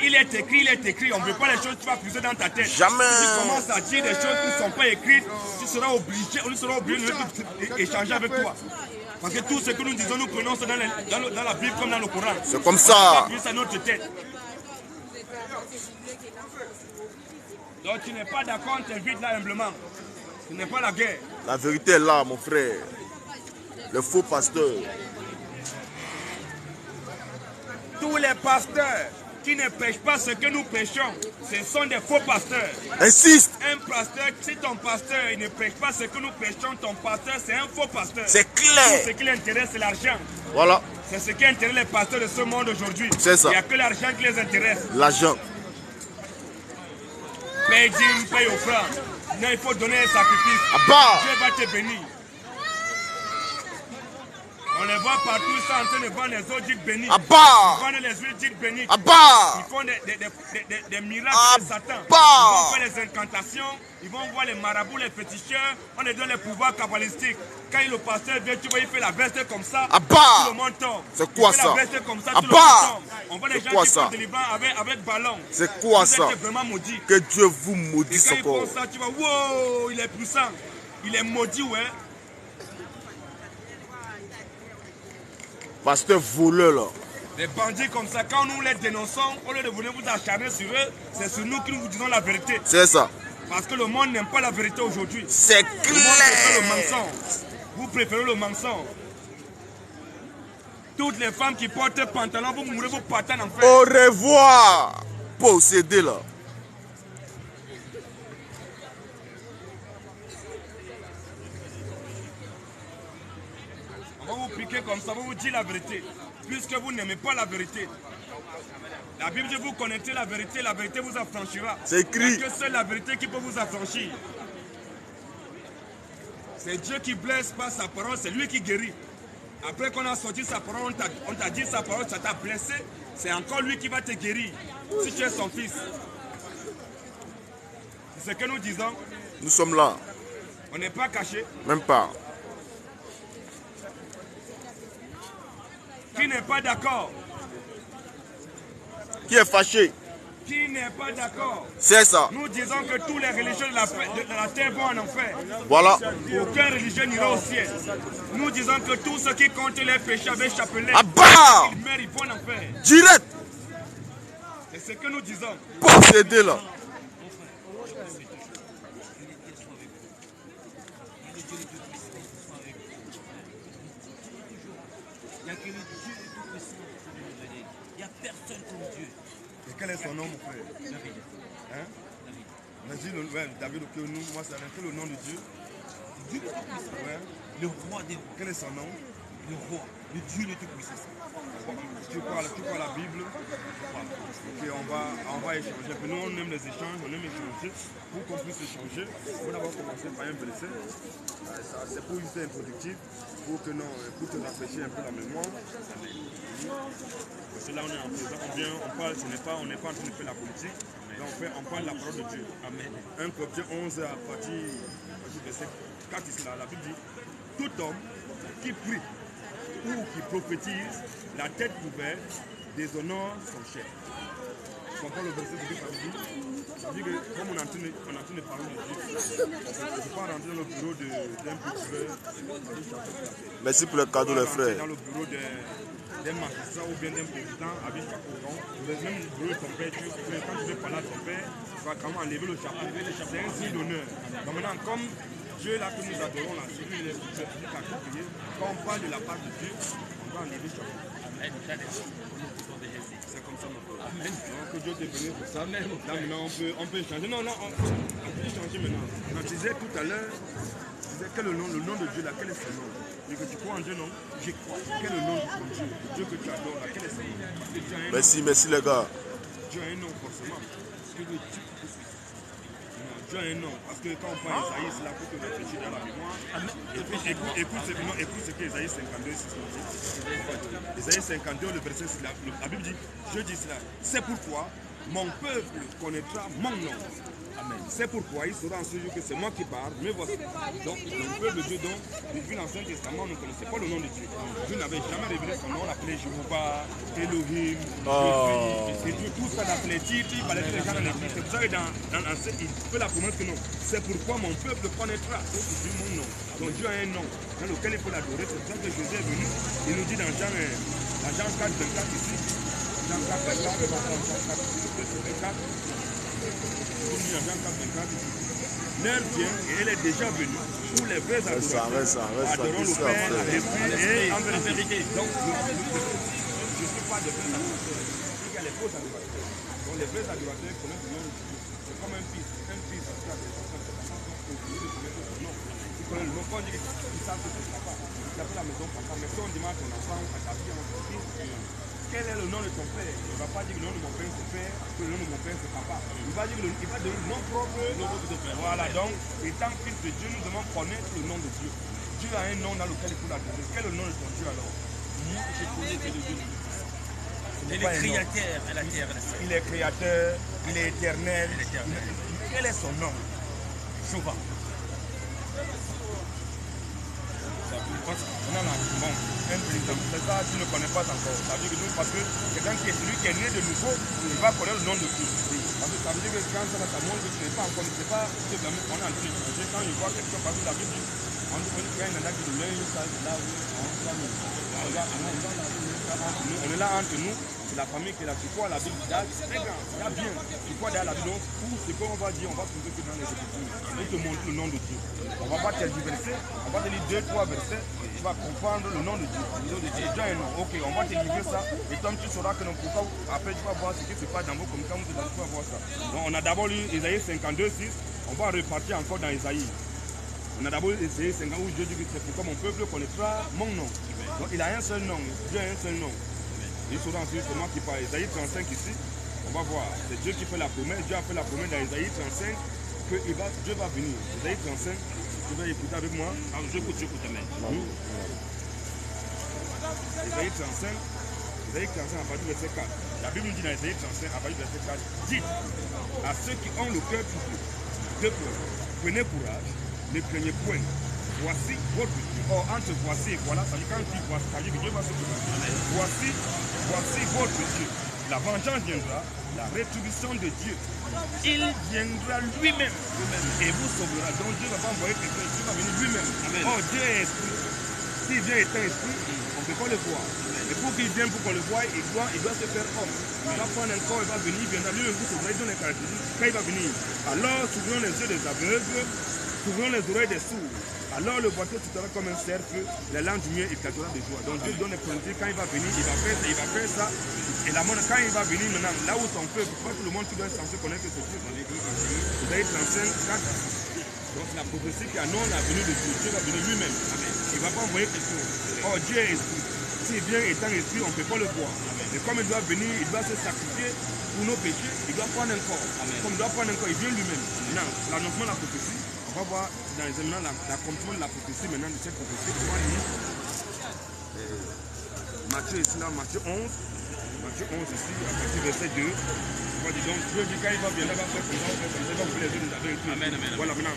Il est écrit. On ne veut pas les choses que tu vas puiser dans ta tête. Jamais. Si tu commences à dire des choses qui ne sont pas écrites, tu seras obligé d'échanger avec toi. Parce que tout ce que nous disons, nous prenons ça dans la Bible comme dans le Coran. C'est comme ça. On à notre tête. Donc tu n'es pas d'accord, on t'invite là humblement. Ce n'est pas la guerre. La vérité est là, mon frère. Le faux pasteur. Tous les pasteurs qui ne prêchent pas ce que nous prêchons, ce sont des faux pasteurs. Insiste. Un pasteur, si ton pasteur il ne prêche pas ce que nous prêchons, ton pasteur c'est un faux pasteur. C'est clair. Tout ce qui l'intéresse c'est l'argent. Voilà. C'est ce qui intéresse les pasteurs de ce monde aujourd'hui. C'est ça. Il n'y a que l'argent qui les intéresse. L'argent. Paye dîme, paye offrande. Non, il faut donner un sacrifice. Abba. Dieu va te bénir. On les voit partout, ils sont en train de vendre les eaux dites bénies. Abba. Ils vendent les huiles dites bénies. Abba. Ils font des miracles de Satan. Abba. Ils vont faire les incantations. Ils vont voir les marabouts, les féticheurs. On les donne les pouvoirs kabbalistiques. Quand le pasteur vient, tu vois, il fait la veste comme ça. Abba. Tout le monde tombe. C'est quoi ça? La veste comme ça, tout le Abba. monde tombe. On voit les gens qui ça? font des livrants avec ballon. C'est quoi ça? Vous êtes vraiment maudit. Que Dieu vous maudisse Et quand encore. ils font ça, tu vois, wow, il est puissant. Il est maudit, ouais. Pasteur voleur là. Des bandits comme ça, quand nous les dénonçons, au lieu de venir vous acharner sur eux, c'est sur nous que nous vous disons la vérité. C'est ça. Parce que le monde n'aime pas la vérité aujourd'hui. C'est clair. Le monde préfère le clair. mensonge. Vous préférez le mensonge. Toutes les femmes qui portent pantalon, vous mourrez vos patins en fait. Au revoir. Possédé là. On va vous piquer comme ça, on va vous dire la vérité. Puisque vous n'aimez pas la vérité. La Bible dit vous connaîtrez la vérité vous affranchira. C'est écrit. Il n'y a que seule la vérité qui peut vous affranchir. C'est Dieu qui blesse par sa parole, c'est lui qui guérit. Après qu'on a sorti sa parole, on t'a dit sa parole, ça t'a blessé, c'est encore lui qui va te guérir, si tu es son fils. C'est ce que nous disons. Nous sommes là. On n'est pas cachés. Même pas. Qui n'est pas d'accord? Qui est fâché? Qui n'est pas d'accord? C'est ça. Nous disons que tous les religieux de la terre vont en enfer. Voilà. Aucun religieux n'ira au ciel. Nous disons que tous ceux qui comptent les péchés avec chapelet, À bas. ils meurent, ils vont en enfer. Direct. C'est ce que nous disons. Possédé là. Quel est son nom, mon frère? Hein? David, que nous, moi, c'est le nom de Dieu. Dieu le Tout-Puissant. Ouais. Le roi des rois. Quel est son nom? Le roi, le Dieu le Tout-Puissant. Tu crois à la Bible? Ok, on va échanger. Nous, on aime les échanges, on aime échanger. Pour qu'on puisse échanger, on va d'abord commencer par un verset. C'est pour une introductive, pour te rafraîchir un peu la mémoire. Parce que là, on est en présent, on parle, on n'est pas en train de faire la politique, mais on parle de la parole de Dieu. Amen. 1 Corinthiens 11 à partir du verset 4 ici, là, la Bible dit, tout homme qui prie ou qui prophétise, la tête couverte, déshonore son chef. Tu comprends le verset de Dieu? Ça veut dire que comme on est en train de parler de Dieu, je ne peux pas rentrer dans le bureau d'un procureur. Merci pour le cadeau, les frères. Dans le bureau d'un magistrat ou bien d'un président avec chapeau rond, même le bureau de ton père, quand tu veux parler à ton père, tu vas quand même enlever le chapeau. C'est un signe d'honneur. Donc maintenant, comme Dieu là que nous adorons, là, c'est lui qui a tout payé, quand on parle de la part de Dieu, on doit enlever le chapeau. C'est comme ça, mon frère. Amen. Donc, que Dieu te bénisse pour ça. Amen. Là, maintenant, on peut changer. Non, on peut changer maintenant. On disait tout à l'heure, quel est le nom de Dieu là, quel est son nom? Et que tu crois en Dieu, non? Je crois. Quel est le nom de ton Dieu? Le Dieu que tu adores là, quel est son nom? Parce que Dieu a un nom. Merci les gars. Dieu a un nom forcément. Parce que le Dieu Dieu a un nom. Parce que quand on parle d'Isaïe, c'est là pour te réfléchir dans la mémoire. Écoute ce que Isaïe 52 dit. Isaïe 52, le verset, la Bible dit, je dis cela. C'est pourquoi mon peuple connaîtra mon nom. Amen. C'est pourquoi il saura en ce jour que c'est moi qui parle, mais voici. Donc, le peuple de Dieu, donc, depuis l'Ancien Testament, ne connaissait pas le nom de Dieu. Dieu n'avait jamais révélé son nom, on l'appelait Jéhovah, Elohim, et Dieu, tout ça dans les titres, il fallait que les gens dans les titres. C'est pour ça que dans l'Ancien, il fait la promesse que non. C'est pourquoi mon peuple connaîtra mon nom. Donc, Dieu a un nom dans lequel il faut l'adorer. C'est pour ça que Jésus est venu. Il nous dit dans Jean 4, 24 ici. Jean 4, 24, Jean 4, 24. L'heure vient et elle est déjà venue où les vrais adorateurs adoreront le Père en esprit et en vérité. Donc, je ne suis pas de vrais adorateurs. Il y a les faux adorateurs. Donc, les vrais adorateurs connaissent le nom de Dieu. C'est comme un fils. Un fils, qui a des enfants, c'est oublié de connaître son nom. Il connaît le nom. Quand on dit qu'ils savent que c'est papa, il s'appelle la maison papa. Mais si on demande à ton enfant, à ta fille, à ton fils, quel est le nom de ton père? Il ne va pas dire que le nom de mon père c'est père, que le nom de mon père c'est papa. Il va dire que il va donner le nom propre de père. Voilà, donc, étant fils de Dieu, nous devons connaître le nom de Dieu. Dieu a un nom dans lequel il faut l'adorer. Quel est le nom de ton Dieu alors? Moi, je connais que le Dieu. Il est créateur, il est créateur, il est éternel. Quel est son nom? Jéhovah. Non, bon, un président, c'est ça, tu ne connais pas encore. Ça veut dire que nous, parce que quelqu'un qui est celui qui est né de nouveau, il va connaître le nom de Dieu. Parce que ça veut dire que quand ça montre que tu n'es pas encore, tu ne sais pas, on est en train de changer. Quand il voit quelqu'un passer la Bible, on dit qu'il y a un endroit qui de l'œil, ça, là où on est là entre nous, c'est la famille qui est là. Tu crois la Bible, c'est très grand, c'est bien. Tu crois derrière la Bible, tout ce qu'on va dire, on va trouver que dans les Écritures. On te montrer le nom de Dieu. On va pas te verser, on va te lire 2-3 versets, tu vas comprendre le nom de Dieu. Le nom de Dieu, Dieu est un nom. Ok, on va te livrer ça, et toi tu sauras que non, pourquoi, après tu vas voir ce qui se passe dans vos communautés, tu vas voir ça. Donc on a d'abord lu Isaïe 52, 6, on va repartir encore dans Isaïe. On a d'abord essayé 50 où Dieu dit que c'est pourquoi mon peuple connaîtra mon nom. Donc il a un seul nom, Dieu a un seul nom. Ils sauront ensuite, c'est moi qui parle. Isaïe 35 ici, on va voir. C'est Dieu qui fait la promesse. Dieu a fait la promesse dans Isaïe 35 que Dieu va venir. Isaïe 35, tu vas écouter avec moi. Alors, j'écoute, mais. Isaïe 35, à partir du verset 4. La Bible nous dit dans Isaïe 35, à partir du verset 4, dites à ceux qui ont le cœur de pleurer, prenez courage, ne craignez point. Voici votre Dieu. Or, entre voici et voilà, ça dit quand tu dis voici, ça dit que Dieu va se présenter. Voici votre Dieu. La vengeance viendra, la rétribution de Dieu. Il viendra lui-même et vous sauvera. Donc Dieu ne va pas envoyer quelqu'un, Dieu va venir lui-même. Or, Dieu est esprit. S'il vient étant esprit, on ne peut pas le voir. Et pour qu'il vienne, pour qu'on le voie, il doit se faire homme. Il va prendre un corps, il va venir, il viendra lui-même vous sauvera, il donne les caractéristiques. Quand il va venir, alors s'ouvriront les yeux des aveugles, s'ouvriront les oreilles des sourds. Alors le boiteux sautera comme un cercle, la langue du mieux éclatera de joie. Donc Dieu donne les quantités, quand il va venir, il va faire ça. Et la monnaie, quand il va venir maintenant, là où son peuple, pas tout le monde qui doit être censé connaître que c'est Dieu. Vous avez 35, 4. Donc c'est la prophétie qui annonce la venue de Dieu. Dieu va venir lui-même. Il ne va pas envoyer quelque chose. Or Dieu est esprit. S'il vient étant esprit, on ne peut pas le voir. Mais comme il doit venir, il doit se sacrifier pour nos péchés, il doit prendre un corps. Comme il doit prendre un corps, il vient lui-même. Maintenant, l'annoncement de la prophétie, on va voir dans les éléments la comprendre de la prophétie maintenant de cette prophétie. On va lire Matthieu ici, là, Matthieu 11 ici, à partir du verset 2. On va dire donc, Dieu dit quand il va venir, il va faire comme ça, il va ouvrir les yeux des aveugles. Amen. Voilà maintenant.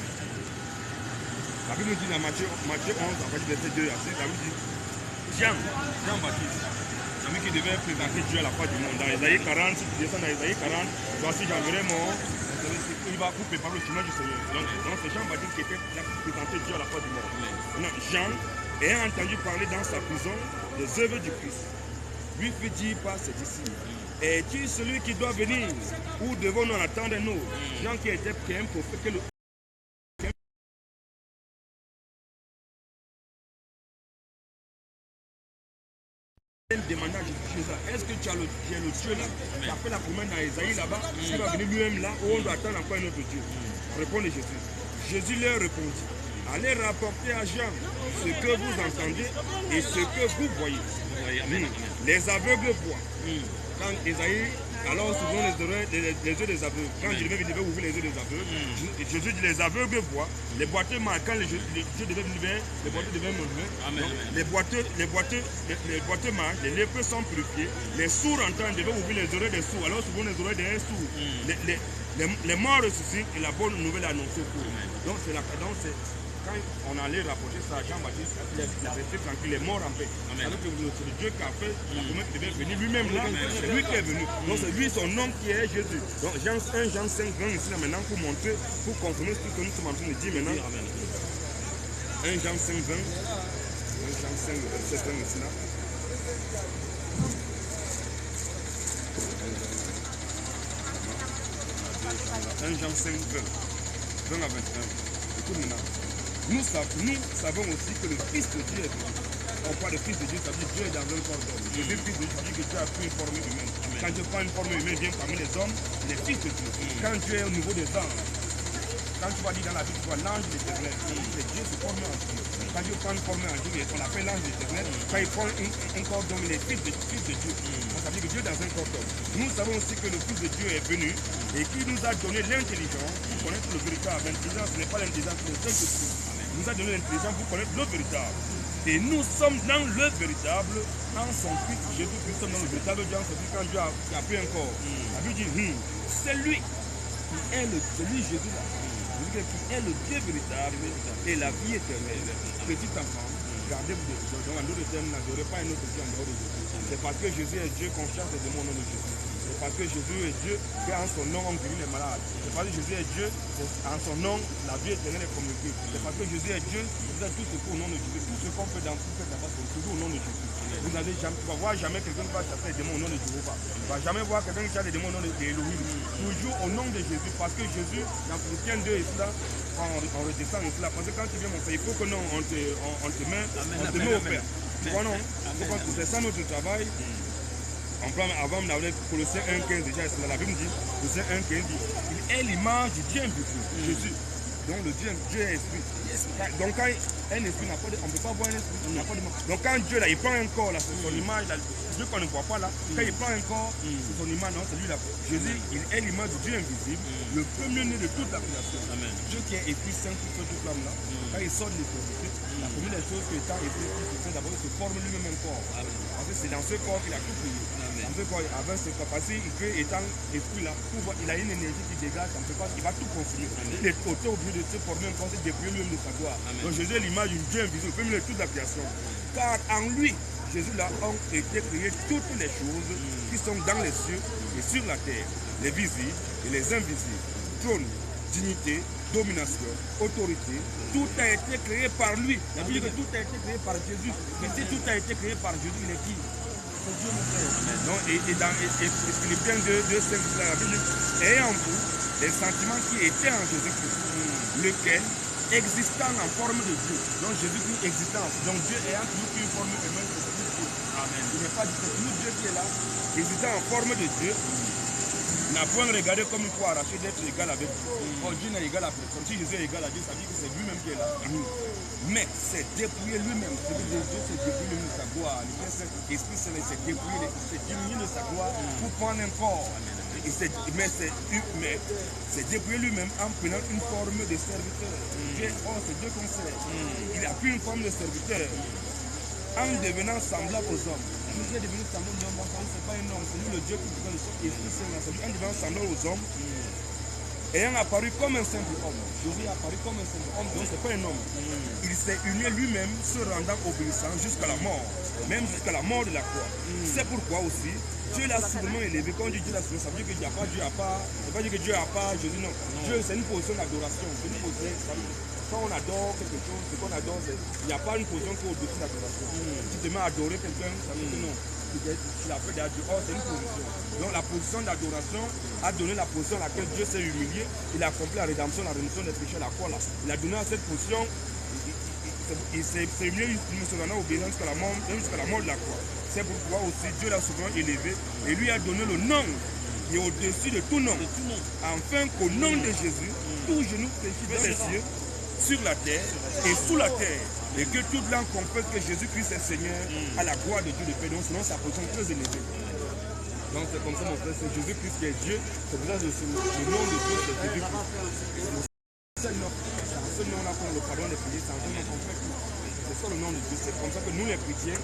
La Bible dit dans Matthieu 11, à partir du verset 2, la Bible dit Jean Baptiste, celui qui devait présenter Dieu à la croix du monde. Dans Isaïe 40, si tu descends dans Isaïe 40, voici j'enverrai mon. Il va vous préparer le chemin du Seigneur. Donc c'est Jean Baptiste qui était là pour présenter Dieu à la croix du monde. Maintenant, Jean, ayant entendu parler dans sa prison des œuvres du Christ, lui fit dire par ses disciples, es-tu celui qui doit venir ou devons-nous en attendre un autre? Jean qui était un prophète que le demanda à Jésus, est-ce que tu as le Dieu là qui a fait la promesse dans Isaïe là-bas, qui va venir lui-même là, ou on doit attendre encore un autre Dieu? Répondez Jésus. Jésus leur répondit, allez rapporter à Jean ce que vous entendez et ce que vous voyez. Les aveugles voient. Quand Isaïe, alors souvent les yeux des aveugles. Quand Dieu devait ouvrir les yeux des aveugles, Jésus dit les aveugles voient. Les boiteux marchent. Quand Dieu devait venir, les boiteux devaient mourir. Les boiteux marchent, les lépreux sont purifiés. Les sourds entendent, devaient ouvrir les oreilles des sourds. Alors souvent les oreilles des sourds. Les morts ressuscitent et la bonne nouvelle est annoncée pour eux. Donc c'est quand on allait rapporter ça à Jean-Baptiste, il a resté tranquille, il est mort en paix. Alors que c'est le Dieu qui a fait la promesse qui devait venir lui-même là, c'est lui qui est venu. Donc c'est lui son nom qui est Jésus. Donc 1 Jean 5, 20 ici là maintenant pour montrer, pour confirmer ce que nous sommes en train de dire maintenant. 1 Jean 5, 20. 1 Jean 5, verset 20 ici là. 1 Jean 5, 20 à 21. Écoute maintenant. Nous savons aussi que le Fils de Dieu est venu. On parle de Fils de Dieu, ça veut dire Dieu est dans un corps d'homme. Jésus, Fils de Dieu, dit que Dieu a pris une forme humaine. Quand Dieu prend une forme humaine, vient parmi les hommes, il est Fils de Dieu. Quand Dieu est au niveau des anges, quand tu vas dire dans la Bible, tu vois l'ange de l'éternel, c'est Dieu se forme en Dieu. Quand Dieu prend une forme en Dieu, on l'appelle l'ange de l'éternel. Quand il prend un corps d'homme, il est Fils de Dieu. Ça veut dire que Dieu est dans un corps d'homme. Nous savons aussi que le Fils de Dieu est venu et qui nous a donné l'intelligence pour connaître le véritable. L'intelligence, ce n'est pas l'intelligence, c'est le Saint-Esprit. Il nous a donné l'intelligence pour connaître le véritable. Et nous sommes dans le véritable, en son Fils Jésus-Christ, nous sommes dans le véritable Dieu, quand Dieu a pris un corps. La Bible dit, c'est lui qui est celui Jésus-là, qui est le Dieu véritable et la vie éternelle. Petit enfant, gardez-vous dans un autre terme, n'adorez pas un autre Dieu en dehors de Jésus. C'est parce que Jésus est Dieu qu'on cherche des démons au nom de Jésus. C'est parce que Jésus est Dieu qu'en son nom on guérit les malades. C'est parce que Jésus est Dieu, en son nom la vie éternelle est communiquée. C'est parce que Jésus est Dieu, vous avez tout ce qu'on au nom de Jésus. Tout ce qu'on fait dans tout là-bas, c'est toujours au nom de Jésus. Tu ne vas voir jamais quelqu'un qui va chasser les démons au nom de Jéhovah. Tu ne vas jamais voir quelqu'un qui chasse les démons au nom d'Elohim. Toujours au nom de Jésus. Parce que Jésus, dans Philippiens 2 et cela, quand on redescend et cela, parce que quand tu viens mon frère, il faut que non, on te met au Père. Tu vois non? C'est ça notre travail. En plan, avant, on avait Colossiens 1,15 déjà, la Bible dit, Colossiens 1,15 dit, il est l'image du Dieu invisible, Jésus. Donc le Dieu est esprit. Donc quand un esprit n'a pas de, on ne peut pas voir un esprit, il n'a pas de mort. Donc quand Dieu là, il prend un corps là, c'est son image là, Dieu qu'on ne voit pas là, quand il prend un corps, c'est son image, non, c'est lui là. Jésus, il est l'image du Dieu invisible, le premier-né de toute la création. Amen. Dieu qui est esprit saint qui fait toute l'âme là, quand il sort de l'éternité, la première des choses que étant esprit saint, d'abord il se forme lui-même un corps. Parce que c'est dans ce corps qu'il a tout payé. Dans ce corps, avant ce corps, parce qu'il peut étant esprit là, il a une énergie qui dégage, ça ne peut pas, il va tout construire. Il est obligé de se former un corps, c'est dépouiller lui-même de sa gloire. Donc Jésus est l'image d'une Dieu invisible, le premier de toute la création. Car en lui, Jésus là ont été créées toutes les choses qui sont dans les cieux et sur la terre, les visibles et les invisibles, trône, dignité, domination, autorité, tout a été créé par lui. La Bible dit que tout a été créé par Jésus. Mais si tout a été créé par Jésus, il est qui? C'est Dieu mon frère. Non, et dans Philippiens 2:5, la Bible dit, ayant en vous les sentiments qui étaient en Jésus-Christ, lequel existant en forme de Dieu. Donc Jésus-Christ existence. Donc Dieu ayant toujours une forme humaine, c'est Dieu. Amen. Il n'est pas du tout Dieu qui est là, existant en forme de Dieu. N'a point regardé comme il faut arracher d'être égal avec Dieu. Oh, Dieu n'est égal à personne. Si Jésus est égal à Dieu, ça veut dire que c'est lui-même qui est là. Mais c'est dépouiller lui-même. C'est que Dieu s'est dépouillé de sa gloire. L'Esprit Saint s'est dépouillé, s'est diminué de sa gloire pour prendre un corps. Mais c'est dépouiller lui-même en prenant une forme de serviteur. C'est Dieu qu'on sait. Il a pris une forme de serviteur en devenant semblable aux hommes. Jésus est devenu semblable aux hommes, c'est pas un homme, c'est lui le Dieu qui vous donne le Esprit Saint, en devenant semblable aux hommes, ayant apparu comme un simple homme. Jésus est apparu comme un simple homme, donc c'est pas un homme. Il s'est uni lui-même, se rendant obéissant jusqu'à la mort, même jusqu'à la mort de la croix. C'est pourquoi aussi, Dieu l'a souvent élevé. Quand Dieu l'a souvent, ça veut dire qu'il n'y a pas Dieu à part. Ça veut pas dire que Dieu a pas Jésus, non. Dieu, c'est une position d'adoration. C'est une position, quand on adore quelque chose, ce qu'on adore, il n'y a pas une position qui est au-dessus de l'adoration. Si tu te mets à adorer quelqu'un, ça veut dire que non. Tu l'as fait d'adorer. Oh, c'est une position. Donc la position d'adoration a donné la position à laquelle Dieu s'est humilié. Il a accompli la rédemption, la rémission des péchés à la croix là. Il a donné à cette position. Il s'est humilié se rendant obéissant jusqu'à la mort de la croix. C'est pourquoi aussi Dieu l'a souvent élevé et lui a donné le nom qui est au-dessus de tout nom. Afin qu'au nom de Jésus, tout genou fléchit dans les cieux, sur la terre et sous la terre. Et que toute langue confesse que Jésus-Christ est Seigneur à la gloire de Dieu de Père. Donc sinon sa position très élevée. Donc c'est comme ça mon frère, c'est Jésus-Christ qui est Dieu. C'est pour ça que le nom de Dieu c'est Jésus-Christ. C'est ce nom-là qu'on a le pardon des péchés, c'est un nom qu'on fait tout. C'est ça le nom de Dieu. C'est comme ça que nous les chrétiens,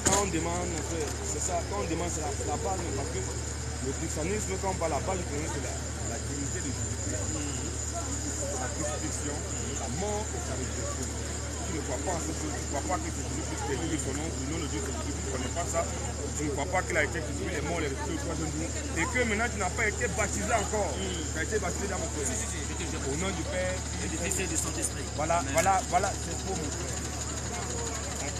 quand on demande, c'est ça, quand on demande, c'est la base, parce que le christianisme, quand on parle de la base du christianisme, c'est la dignité de Jésus-Christ. La crucifixion, la mort et sa résurrection. Tu ne crois pas en ce que tu ne crois pas que c'est Jésus-Christ qui est dit son nom, le nom de Dieu c'est Jésus-Christ, tu ne connais pas ça, tu ne crois pas qu'il a été crucifié, les morts, les ressuscités au troisième jour, et que maintenant tu n'as pas été baptisé encore. Tu as été baptisé dans mon frère. Au nom du Père, et du Fils et du Saint-Esprit. Voilà, c'est faux mon frère.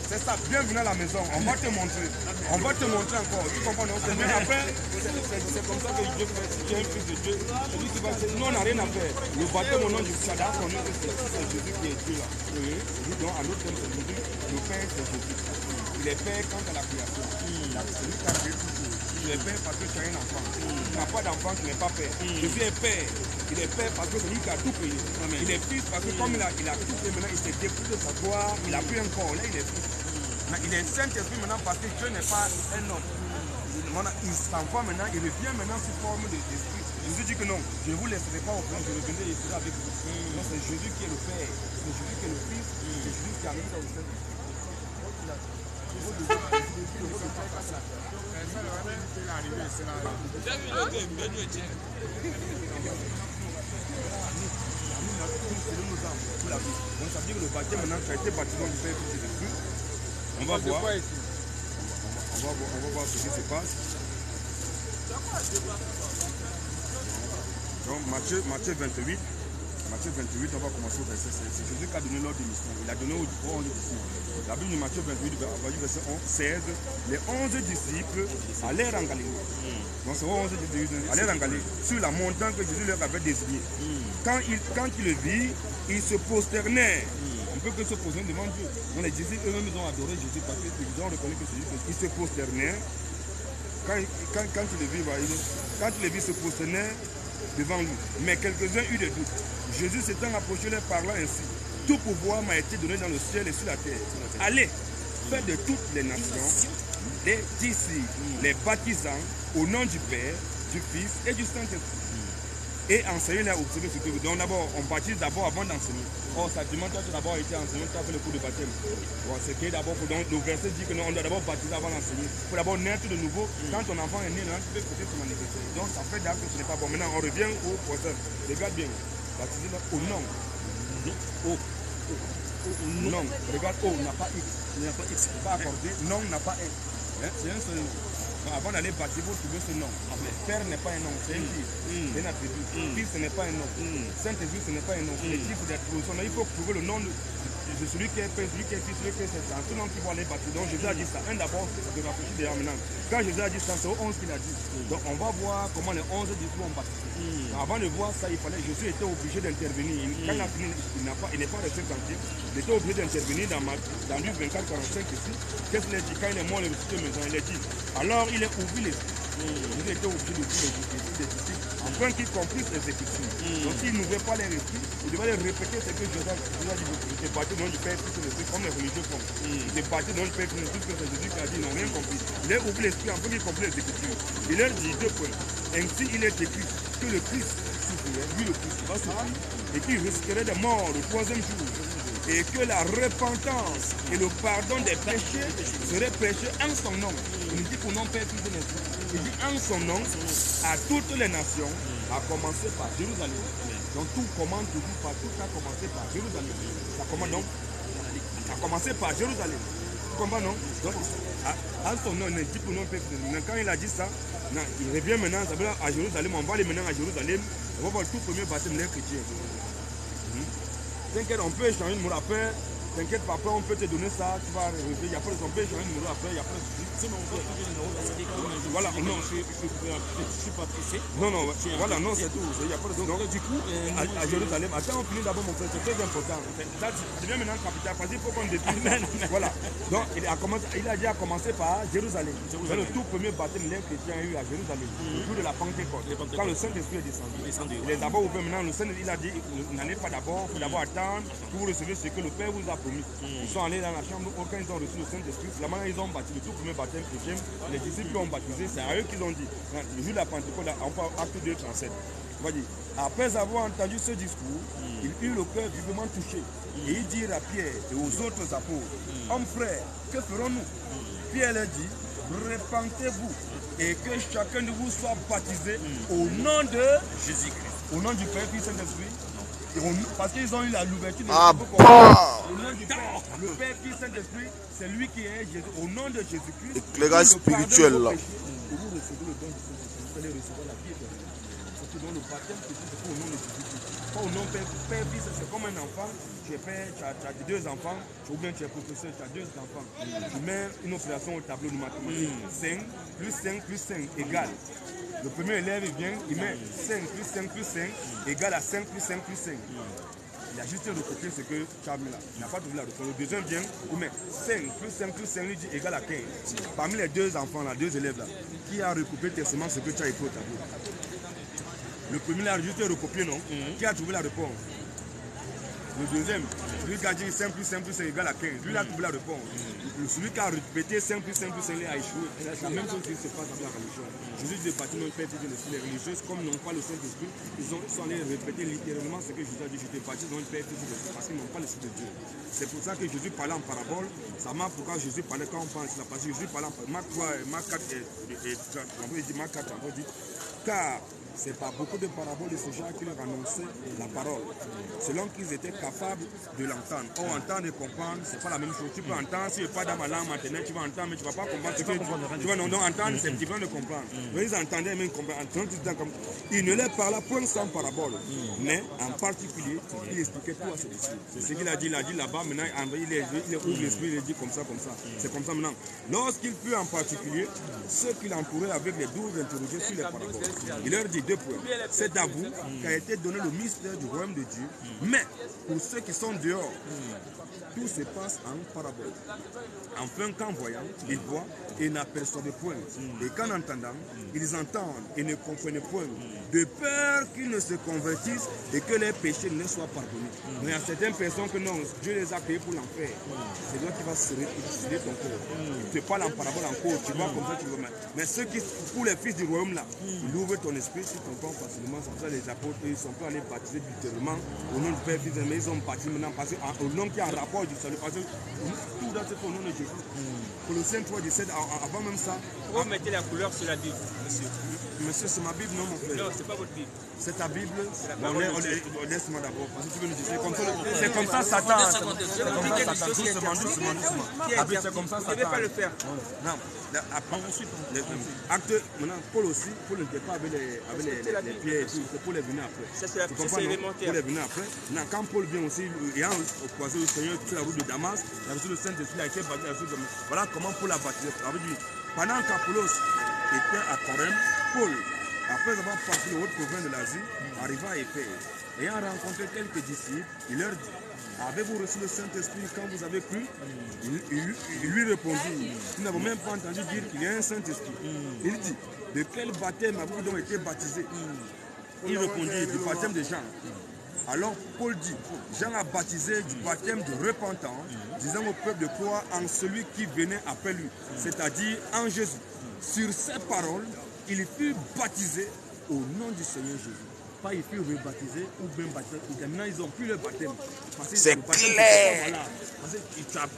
C'est ça, bienvenue à la maison, on va te montrer. On va te montrer encore, tu comprends non? Mais après, c'est comme ça que Dieu fait, si tu es un fils de Dieu, c'est lui qui va dire, nous on n'a rien à faire. Le baptême au nom du Seigneur, on connaît que c'est Jésus qui est Dieu là. Donc à l'autre terme c'est Jésus, le Père c'est Jésus. Il est Père quant à la création. C'est lui qui a créé tout. Tu es Père parce que tu as un enfant. Tu n'as pas d'enfant, tu n'es pas Père. Jésus est Père. Il est Père parce que c'est lui qui a tout payé. Il est Fils parce que comme il a tout payé maintenant, il s'est dépouillé de sa gloire, il a pris un corps, là il est Fils. Il est Saint-Esprit maintenant parce que Dieu n'est pas un homme. Il s'envoie maintenant, il revient maintenant sous forme d'esprit. Jésus dit que non, je ne vous laisserai pas au fond, je reviendrai et serai avec vous. Donc c'est Jésus qui est le Père, c'est Jésus qui est le Fils, c'est Jésus qui arrive dans le Saint-Esprit. Donc ça veut dire que le baptême maintenant qui a été baptisé dans le Père et Jésus. On va voir. On va voir ce qui se passe. Donc Matthieu 28. Matthieu 28, on va commencer au verset 16. C'est Jésus qui a donné l'ordre de mission. Il a donné aux 11 disciples. La Bible de Matthieu 28, verset 16. Les 11 disciples allèrent en Galilée. Donc c'est 11 disciples allèrent en Galilée, sur la montagne que Jésus leur avait désignée. Quand ils le virent, ils se prosternèrent. On peut que se poser devant Dieu. Donc les disciples eux-mêmes ils ont adoré Jésus parce qu'ils ont reconnu que c'est Jésus. Ils se prosternèrent. Quand ils le virent, se prosternèrent devant lui. Mais quelques-uns eurent des doutes. Jésus s'étant approché, leur parlant ainsi. Tout pouvoir m'a été donné dans le ciel et sur la terre. Allez, faites de toutes les nations les disciples, les baptisants au nom du Père, du Fils et du Saint-Esprit. Et enseignez là observer ce que vous. Donc d'abord, on baptise d'abord avant d'enseigner. Or, ça demande toi tu as d'abord été enseignant, tu as fait le cours de baptême. Bon, c'est que d'abord, le verset dit que non, on doit d'abord baptiser avant d'enseigner. Il faut d'abord naître de nouveau. Quand ton enfant est né, là, tu peux peut-être se manifester. Donc ça fait d'accord que ce n'est pas bon. Maintenant, on revient au procès. Regarde bien. Baptiser au nom. Non, regarde, O n'a pas X. Il n'a pas X. Pas accordé. Non n'a pas X. C'est un seul nom. Avant d'aller baptiser, vous trouvez ce nom. Père n'est pas un nom, c'est un titre, c'est un attribut. Fils, ce n'est pas un nom. Saint-Esprit, ce n'est pas un nom. C'est le titre d'attribution. Il faut trouver le nom de celui qui est Père, celui qui est Fils, celui qui est Saint-Esprit. Tout le monde qui va aller baptiser. Donc Jésus a dit ça. Un d'abord, de rafraîchir déjà maintenant. Quand Jésus a dit ça, c'est au 11 qu'il a dit. Donc on va voir comment les 11 disciples ont baptisé. Avant de voir ça, Jésus était obligé d'intervenir. Quand il a fini, il n'est pas resté tranquille. Il était obligé d'intervenir dans Luc 24, 45 ici. Qu'est-ce qu'il a dit? Quand il est mort, il est ressuscité maison. Il a dit. Alors il est ouvert l'esprit. Il était obligé d'ouvrir les disciples afin qu'ils comprissent les Écritures. Donc s'ils n'ouvraient pas les esprits, ils devaient répéter ce que Jésus a dit. Il s'est battu dans le Père, Fils et l'Esprit, comme les religieux font. Il s'est battu dans le Père, Fils et l'Esprit, que c'est Jésus qui a dit, ils n'ont rien compris. Il a ouvert l'esprit afin qu'ils comprissent les Écritures. Il leur dit 2 points. Ainsi il est écrit que le Christ souffrirait, lui le Christ va souffrir, et qu'il risquerait de mort le 3e jour. Et que la repentance et le pardon des péchés seraient prêchés en son nom. Il dit pour non Père, Fils et l'Esprit. Il dit en son nom à toutes les nations, à commencer par Jérusalem. Donc tout commence toujours par tout, ça a commencé par Jérusalem. Ça commence donc, ça a commencé par Jérusalem. Tu comprends non? Donc, en son nom, il dit pour non Père, Fils et l'Esprit. Quand il a dit ça, non, il revient maintenant, ça veut dire à Jérusalem, on va aller maintenant à Jérusalem, on va voir le tout premier baptême des chrétiens. T'inquiète, on peut échanger une numéro après. T'inquiète, papa, on peut te donner ça. Tu vas arriver. Il y a pas de on peut échanger une numéro après. Il y a pas de souci. Voilà, non. Je suis pas pressé. Non, voilà, non, c'est tout. Il n'y a pas de donc, du coup, à Jérusalem, attends, on finit d'abord mon frère. C'est très important. Là, je viens maintenant capitale parce qu'il faut qu'on définisse. Voilà. Donc, il a dit à commencer par Jérusalem. C'est le tout premier baptême les chrétiens a eu à Jérusalem. Le jour de la Pentecôte. Quand le Saint-Esprit est descendu. Il est d'abord ouvert maintenant. Le Saint-Esprit, il a dit, n'allez pas d'abord, il faut d'abord attendre pour vous recevoir ce que le Père vous a promis. Ils sont allés dans la chambre, quand ils ont reçu le Saint-Esprit, là-bas ils ont baptisé, le tout premier baptême chrétien, les disciples ont baptisé, c'est à eux qu'ils ont dit. Le jour de la Pentecôte, on parle acte 2, 37. Après avoir entendu ce discours, ils eurent le cœur vivement touché. Et ils dirent à Pierre et aux autres apôtres, hommes frères, que ferons-nous? Pierre leur dit, repentez-vous et que chacun de vous soit baptisé au nom de Jésus-Christ. Au nom du Père, Fils et Saint-Esprit. Parce qu'ils ont eu l'ouverture de au nom du Père, le Père, Fils, Saint-Esprit, c'est lui qui est Jésus. Au nom de Jésus-Christ, l'éclairage spirituel là. Vous recevez le don du Saint-Esprit, vous allez recevoir la vie éternelle. C'est dans le baptême que c'est au nom de Jésus-Christ. Pas au nom Père, Fils, c'est comme un enfant. Tu es père, tu as 2 enfants, ou bien tu es professeur, tu as 2 enfants. Tu mets une opération au tableau de mathématiques. 5 plus 5 plus 5 égale. Le premier élève, il vient, il met 5 plus 5 plus 5 égale à 5 plus 5 plus 5. Il a juste recopié ce que tu as mis là. Il n'a pas trouvé la réponse. Le deuxième vient, il met 5 plus 5 plus 5 lui dit égale à 15. Parmi les 2 enfants là, 2 élèves là, qui a recopié testament ce que tu as écrit au tableau? Le premier a juste recopié, non? Qui a trouvé la réponse? Le deuxième, celui qui a dit 5 plus 5 plus 5 égale à 15. Lui, il a trouvé la réponse. Celui qui a répété 5 plus 5 plus 5, il a échoué. C'est la même chose qui se passe dans la religion. Jésus dit, bâtiment Père, Fils et l'Esprit. Les religieuses, comme n'ont pas le Saint-Esprit, ils sont allés répéter littéralement ce que Jésus a dit. Je te baptise dans le Père, Fils et l'Esprit, parce qu'ils n'ont pas l'Esprit de Dieu. C'est pour ça que Jésus parlait en parabole. Ça marque pourquoi Jésus parlait quand on parle de ça. Parce que Jésus parlait en parabole. Marc 3, Marc 4 il dit Marc 4, il dit, car c'est par beaucoup de paraboles de ce genre qu'il leur annonçait la parole, selon qu'ils étaient capables de l'entendre. Or, entendre et comprendre, c'est pas la même chose. Tu peux entendre, si tu n'es pas dans ma langue maternelle, tu vas entendre, mais tu ne vas pas comprendre ce que tu vas entendre, c'est différent de comprendre. Mais ils entendaient, mais ils comprenaient. Il ne leur parla point sans parabole, mais en particulier, il expliquait tout à ses disciples. C'est ce qu'il a dit là-bas, maintenant, il ouvre l'esprit, il dit comme ça. C'est comme ça maintenant. Lorsqu'il fut en particulier, ceux qui l'entouraient avec les 12 interrogés sur les paraboles, il leur dit 2 points. C'est à vous qu'a été donné le mystère du royaume de Dieu, mais pour ceux qui sont dehors, tout se passe en parabole. Enfin, qu'en voyant, ils voient et n'aperçoivent point. Et qu'en entendant, ils entendent et ne comprennent point. de peur qu'ils ne se convertissent et que leurs péchés ne soient pardonnés. Mais il y a certaines personnes que non, Dieu les a créés pour l'enfer. C'est toi qui vas serrer ton cœur. Tu ne parles en parabole encore, tu vois comme ça, tu veux. Mais ceux qui, pour les fils du royaume là, il ouvre ton esprit, tu comprends facilement. C'est pour ça les apôtres, ils sont pas allés baptiser littéralement au nom du Père, Fils, mais ils ont baptisé maintenant parce qu'au nom qui est en rapport du salut. Parce que tout doit se faire au nom de Jésus. Colossiens 3:17, avant même ça. Vous mettez la couleur sur la Bible, monsieur. Monsieur, c'est ma Bible, non mon frère? Non, c'est pas votre Bible. C'est ta Bible? Laisse-moi d'abord. Parce que tu veux nous dire, c'est comme ça Satan. C'est comme ça Satan. Doucement. C'est comme ça Satan. Vous ne devez pas le faire. Non. Ensuite, acte, maintenant, Paul aussi, Paul n'était pas avec les pieds et tout, c'est pour les venir après. C'est élémentaire. Pour les venir après. Maintenant, quand Paul vient aussi, ayant croisé le Seigneur sur la route de Damas, il a reçu le Saint-Esprit, il a été baptisé. Voilà comment Paul a baptisé. Pendant qu'Apollos était à Corinthe, Paul, après avoir parti de haute province de l'Asie, arriva à Éphèse. Ayant rencontré quelques disciples, il leur dit: avez-vous reçu le Saint-Esprit quand vous avez cru? Il lui répondit: nous n'avons même pas entendu dire qu'il y a un Saint-Esprit. Il dit: de quel baptême avez-vous donc été baptisé? Il répondit: du baptême de Jean. Alors Paul dit: Jean a baptisé du baptême de repentance, disant au peuple de croire en celui qui venait après lui, c'est-à-dire en Jésus. Sur ces paroles, il fut baptisé au nom du Seigneur Jésus. Pas il fut rebaptisé ou bien baptisé. Maintenant, ils n'ont plus le baptême. C'est clair. Voilà. Parce que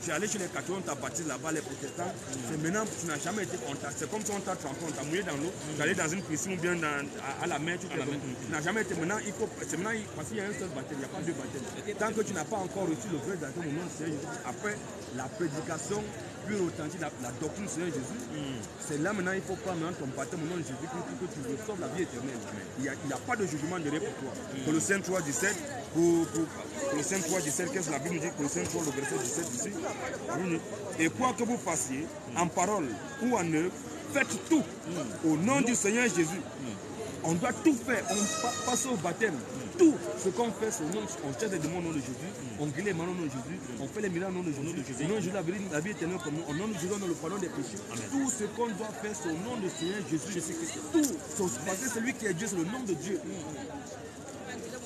tu es allé chez les catholiques, on t'a baptisé là-bas, les protestants. C'est maintenant, tu n'as jamais été contact. C'est comme si on t'a trempé, on t'a mouillé dans l'eau. Tu es allé dans une piscine ou bien à la mer. Tu n'as jamais été. Maintenant, il faut. C'est maintenant, parce qu'il y a un seul baptême, il n'y a pas deux baptêmes. Tant que tu n'as pas encore reçu le vrai baptême au nom du Seigneur Jésus, après la prédication plus authentique, la doctrine du Seigneur Jésus, c'est là maintenant, il faut prendre ton baptême au nom de Jésus pour que tu reçoives la vie éternelle. Il n'y a pas de jugement de pour toi. Colossiens 3:17, Colossiens 3:17, qu'est-ce que la Bible nous dit? Colossiens 3, le verset 17 ici. Et quoi que vous fassiez, en parole ou en œuvre, faites tout au nom du Seigneur Jésus. On doit tout faire, on passe au baptême. Tout ce qu'on fait, c'est au nom, on cherche des démons au nom de Jésus, on guérit les malades au nom de Jésus, on fait les miracles au nom de Jésus. Au nom de Jésus, la vie éternelle comme nous. Au nom de Jésus, on a le pardon des péchés. Tout ce qu'on doit faire, c'est au nom du Seigneur Jésus. Tout, parce que celui qui est Dieu, c'est le nom de Dieu.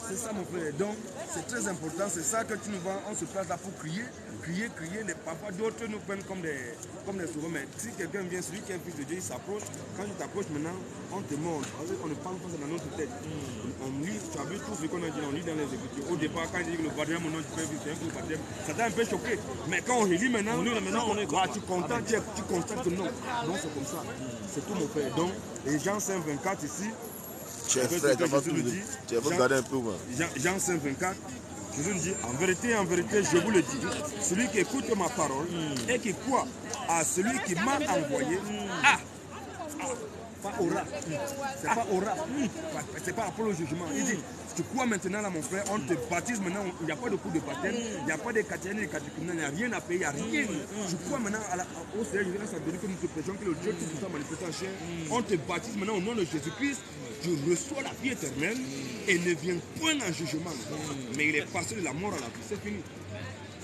C'est ça mon frère. Donc c'est très important, c'est ça que tu nous vois, on se place là pour crier. Parfois d'autres nous prennent comme des souverains. Mais si quelqu'un vient, celui qui est fils de Dieu, il s'approche. Quand tu t'approches maintenant, on te montre. On ne parle pas dans notre tête. On lit, tu as vu tout ce qu'on a dit, on lit dans les Écritures. Au départ, quand il dit que le baptême au nom du Père, c'est un peu le baptême, ça t'a un peu choqué. Mais quand on relit maintenant, tu constates que non. Non, c'est comme ça. C'est tout mon frère. Donc, et Jean 5, 24 ici. Chef frère, tu vas regarder un peu. Jean 5, 24. Jésus nous dit: en vérité, je vous le dis, celui qui écoute ma parole et qui croit à celui qui m'a envoyé, pas aura. C'est pas aura. C'est pas pour le jugement. Il dit: tu crois maintenant là mon frère, on te baptise maintenant, il n'y a pas de coup de baptême, il n'y a pas de catéchènes, il n'y a rien à payer, il n'y a rien. Tu crois maintenant au Seigneur Jésus, ça donne que nous te prêchons que le Dieu tout ça manifesté en chair. On te baptise maintenant au nom de Jésus-Christ, tu reçois la vie éternelle et ne viens point en jugement. Mais il est passé de la mort à la vie, c'est fini.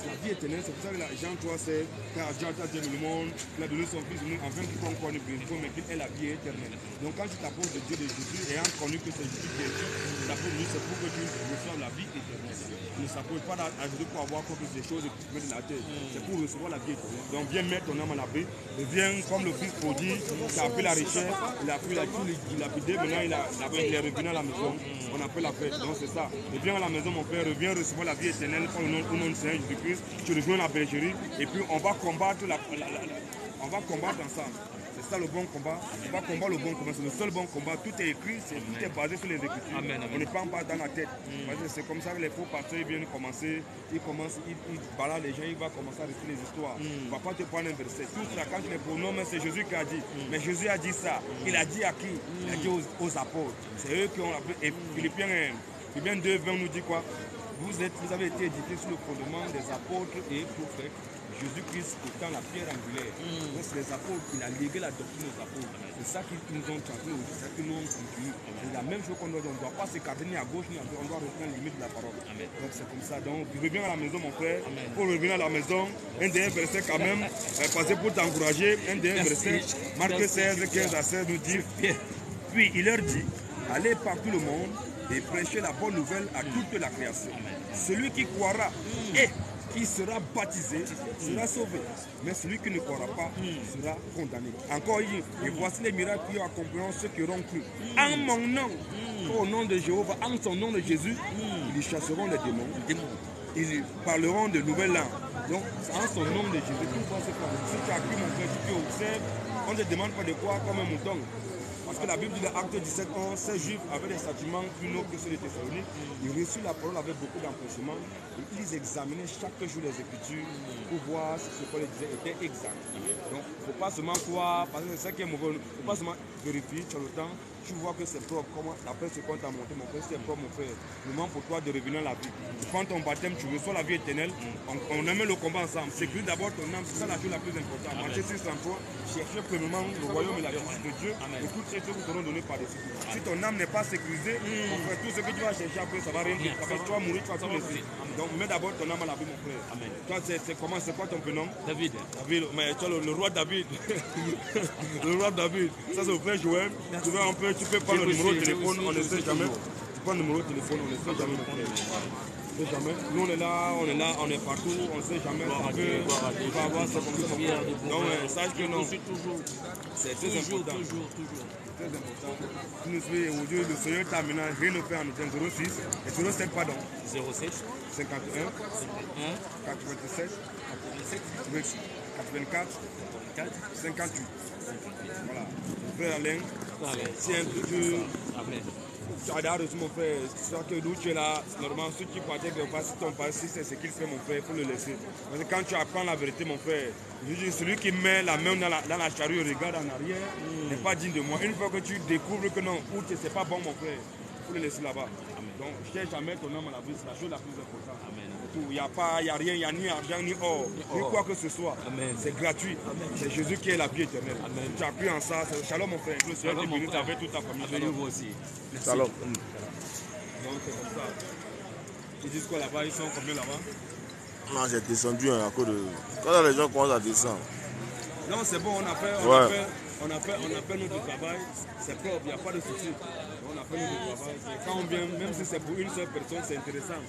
La vie éternelle, c'est pour ça que Jean 3, c'est car Dieu a donné le monde, il a donné son fils, afin qu'il soit encore une bénédiction, mais qu'il ait la vie éternelle. Donc quand tu t'approches de Dieu de Jésus, ayant connu que c'est Jésus qui est Dieu, tu t'approches de lui, c'est pour que tu reçoives la vie éternelle. Tu ne s'approche pas à Jésus pour avoir quoi que des choses qui viennent de la terre. C'est pour recevoir la vie éternelle. Donc viens mettre ton âme à l'abri, viens comme le fils prodigue, qui a pris la richesse, il a pris tout dilapidé, maintenant il est revenu à la maison, on a fait la fête. Donc c'est ça. Reviens à la maison mon père, reviens recevoir la vie éternelle au nom du Seigneur Jésus-Christ. Tu rejoins la bergerie et puis on va combattre on va combattre ensemble. C'est ça le bon combat. On va combattre le bon combat. C'est le seul bon combat. Tout est écrit, tout est basé sur les Écritures. On ne prend pas dans la tête. C'est comme ça que les faux pasteurs viennent commencer. Ils baladent les gens, ils vont commencer à réciter les histoires. On ne va pas te prendre un verset. Tout ça, quand tu les pronomes, c'est Jésus qui a dit. Mais Jésus a dit ça. Il a dit à qui? Il a dit aux apôtres. C'est eux qui ont appelé. Et Philippiens 2, 20 nous dit quoi? Vous avez été édifiés sur le fondement des apôtres et prophètes, Jésus-Christ étant la pierre angulaire. Donc c'est les apôtres, il a légué la doctrine aux apôtres. C'est ça qu'ils nous ont transmis aujourd'hui, c'est ça qu'ils nous ont continué. C'est la même chose qu'on doit, on ne doit pas s'écarter ni à gauche ni à droite, on doit rester à la limite de la parole. Donc c'est comme ça. Donc reviens à la maison mon frère, pour revenir à la maison, un dernier verset quand même, passer pour t'encourager, un dernier verset, Marc 16, 15 à 16 nous dit, puis il leur dit: allez par tout le monde et prêchez la bonne nouvelle à toute la création. Celui qui croira et qui sera baptisé sera sauvé, mais celui qui ne croira pas sera condamné. Encore ici, et voici les miracles qui accompagneront ceux qui auront cru. En mon nom, au nom de Jéhovah, en son nom de Jésus, ils chasseront les démons. Ils parleront de nouvelles langues. Donc, en son nom de Jésus, tout va se faire. Si tu as cru, mon frère, si tu observes, on ne te demande pas de quoi comme un mouton. Parce que la Bible dit dans Acte 17, 11, ces Juifs avaient des sentiments plus nobles que ceux des Thessaloniques. Ils reçurent la parole avec beaucoup d'empressement. Et ils examinaient chaque jour les Écritures pour voir si ce qu'on les disait était exact. Donc, il ne faut pas seulement croire, parce que c'est ça qui est mauvais. Il ne faut pas seulement vérifier sur le temps. Tu vois que c'est propre. Après ce qu'on t'a montré, mon frère, c'est propre, mon frère. Le moment pour toi de revenir à la vie. Tu prends ton baptême, tu reçois la vie éternelle. On amène le combat ensemble. Sécurise d'abord ton âme, c'est ça la chose la plus importante. Matthieu 6:33, cherchez premièrement le royaume et la justice de Dieu. Et toutes ces choses vous seront données par-dessus. Si ton âme n'est pas sécurisée, mon frère, tout ce que tu vas chercher après, ça va rien dire. Tu vas mourir, tu vas tout laisser. Donc mets d'abord ton âme à la vie, mon frère. Amen. Toi, c'est quoi ton prénom? David. David, mais tu as le roi David. Le roi David. Ça, c'est le frère Joël. Tu peux prendre le numéro de téléphone, on ne sait jamais. Tu prends le numéro de téléphone, on ne sait jamais. On ne sait jamais. Nous, on est là, on est partout, on ne sait jamais. On peut avoir ça comme ça. Donc, sache que non. C'est très important. Très important. Tu nous suis aujourd'hui, le Seigneur t'a amené, rien ne fait en nous 06 et 07, pardon. 07 51 87 84 58. Voilà. Frère Alain, si un truc tu as reçu mon frère, c'est que d'où tu es là, normalement, ceux qui partaient de pas, si ton père, si c'est ce qu'il fait, mon frère, il faut le laisser. Parce que quand tu apprends la vérité, mon frère, je dis, celui qui met la main dans la charrue, regarde en arrière, n'est pas digne de moi. Une fois que tu découvres que non, ou c'est pas bon, mon frère, il faut le laisser là-bas. Donc, je cherche à mettre ton âme à la vie, c'est la chose la plus importante. Il n'y a rien, il n'y a ni argent, ni or, ni quoi que ce soit. C'est gratuit. C'est Jésus qui est la vie éternelle. Tu as cru en ça. Shalom, mon frère. Le Seigneur 10 minutes avec toute ta famille. Shalom. Vous aussi. Shalom. Donc, c'est comme ça. Ils disent quoi là-bas? Ils sont combien là-bas? Non, j'ai descendu à cause de. Quand les gens commencent à descendre. Non, c'est bon, on a fait notre travail. C'est propre, il n'y a pas de souci. On a fait notre travail. Et quand on vient, même si c'est pour une seule personne, c'est intéressant.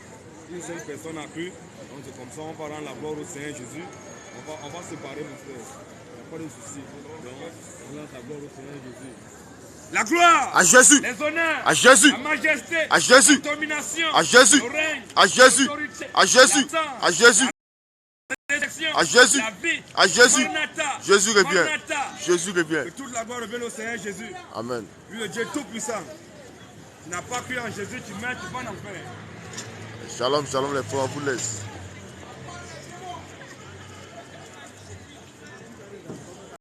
Une seule personne a cru, donc c'est comme ça, on va rendre la gloire au Seigneur Jésus. On va séparer, mon frère. Il n'y a pas de souci. Donc, on rend la gloire au Seigneur Jésus. La gloire à Jésus, les honneurs à Jésus, la majesté, à Jésus, la domination, à Jésus, le règne, à Jésus, l'autorité, à Jésus, la à Jésus, à Jésus, la vie, à Jésus. Maranatha, Jésus revient. Maranatha. Jésus revient. Que toute la gloire revienne au Seigneur Jésus. Amen. Lui, le Dieu tout-puissant. Tu n'as pas cru en Jésus, tu meurs, tu vas en enfer. Shalom, shalom les frères, on vous laisse.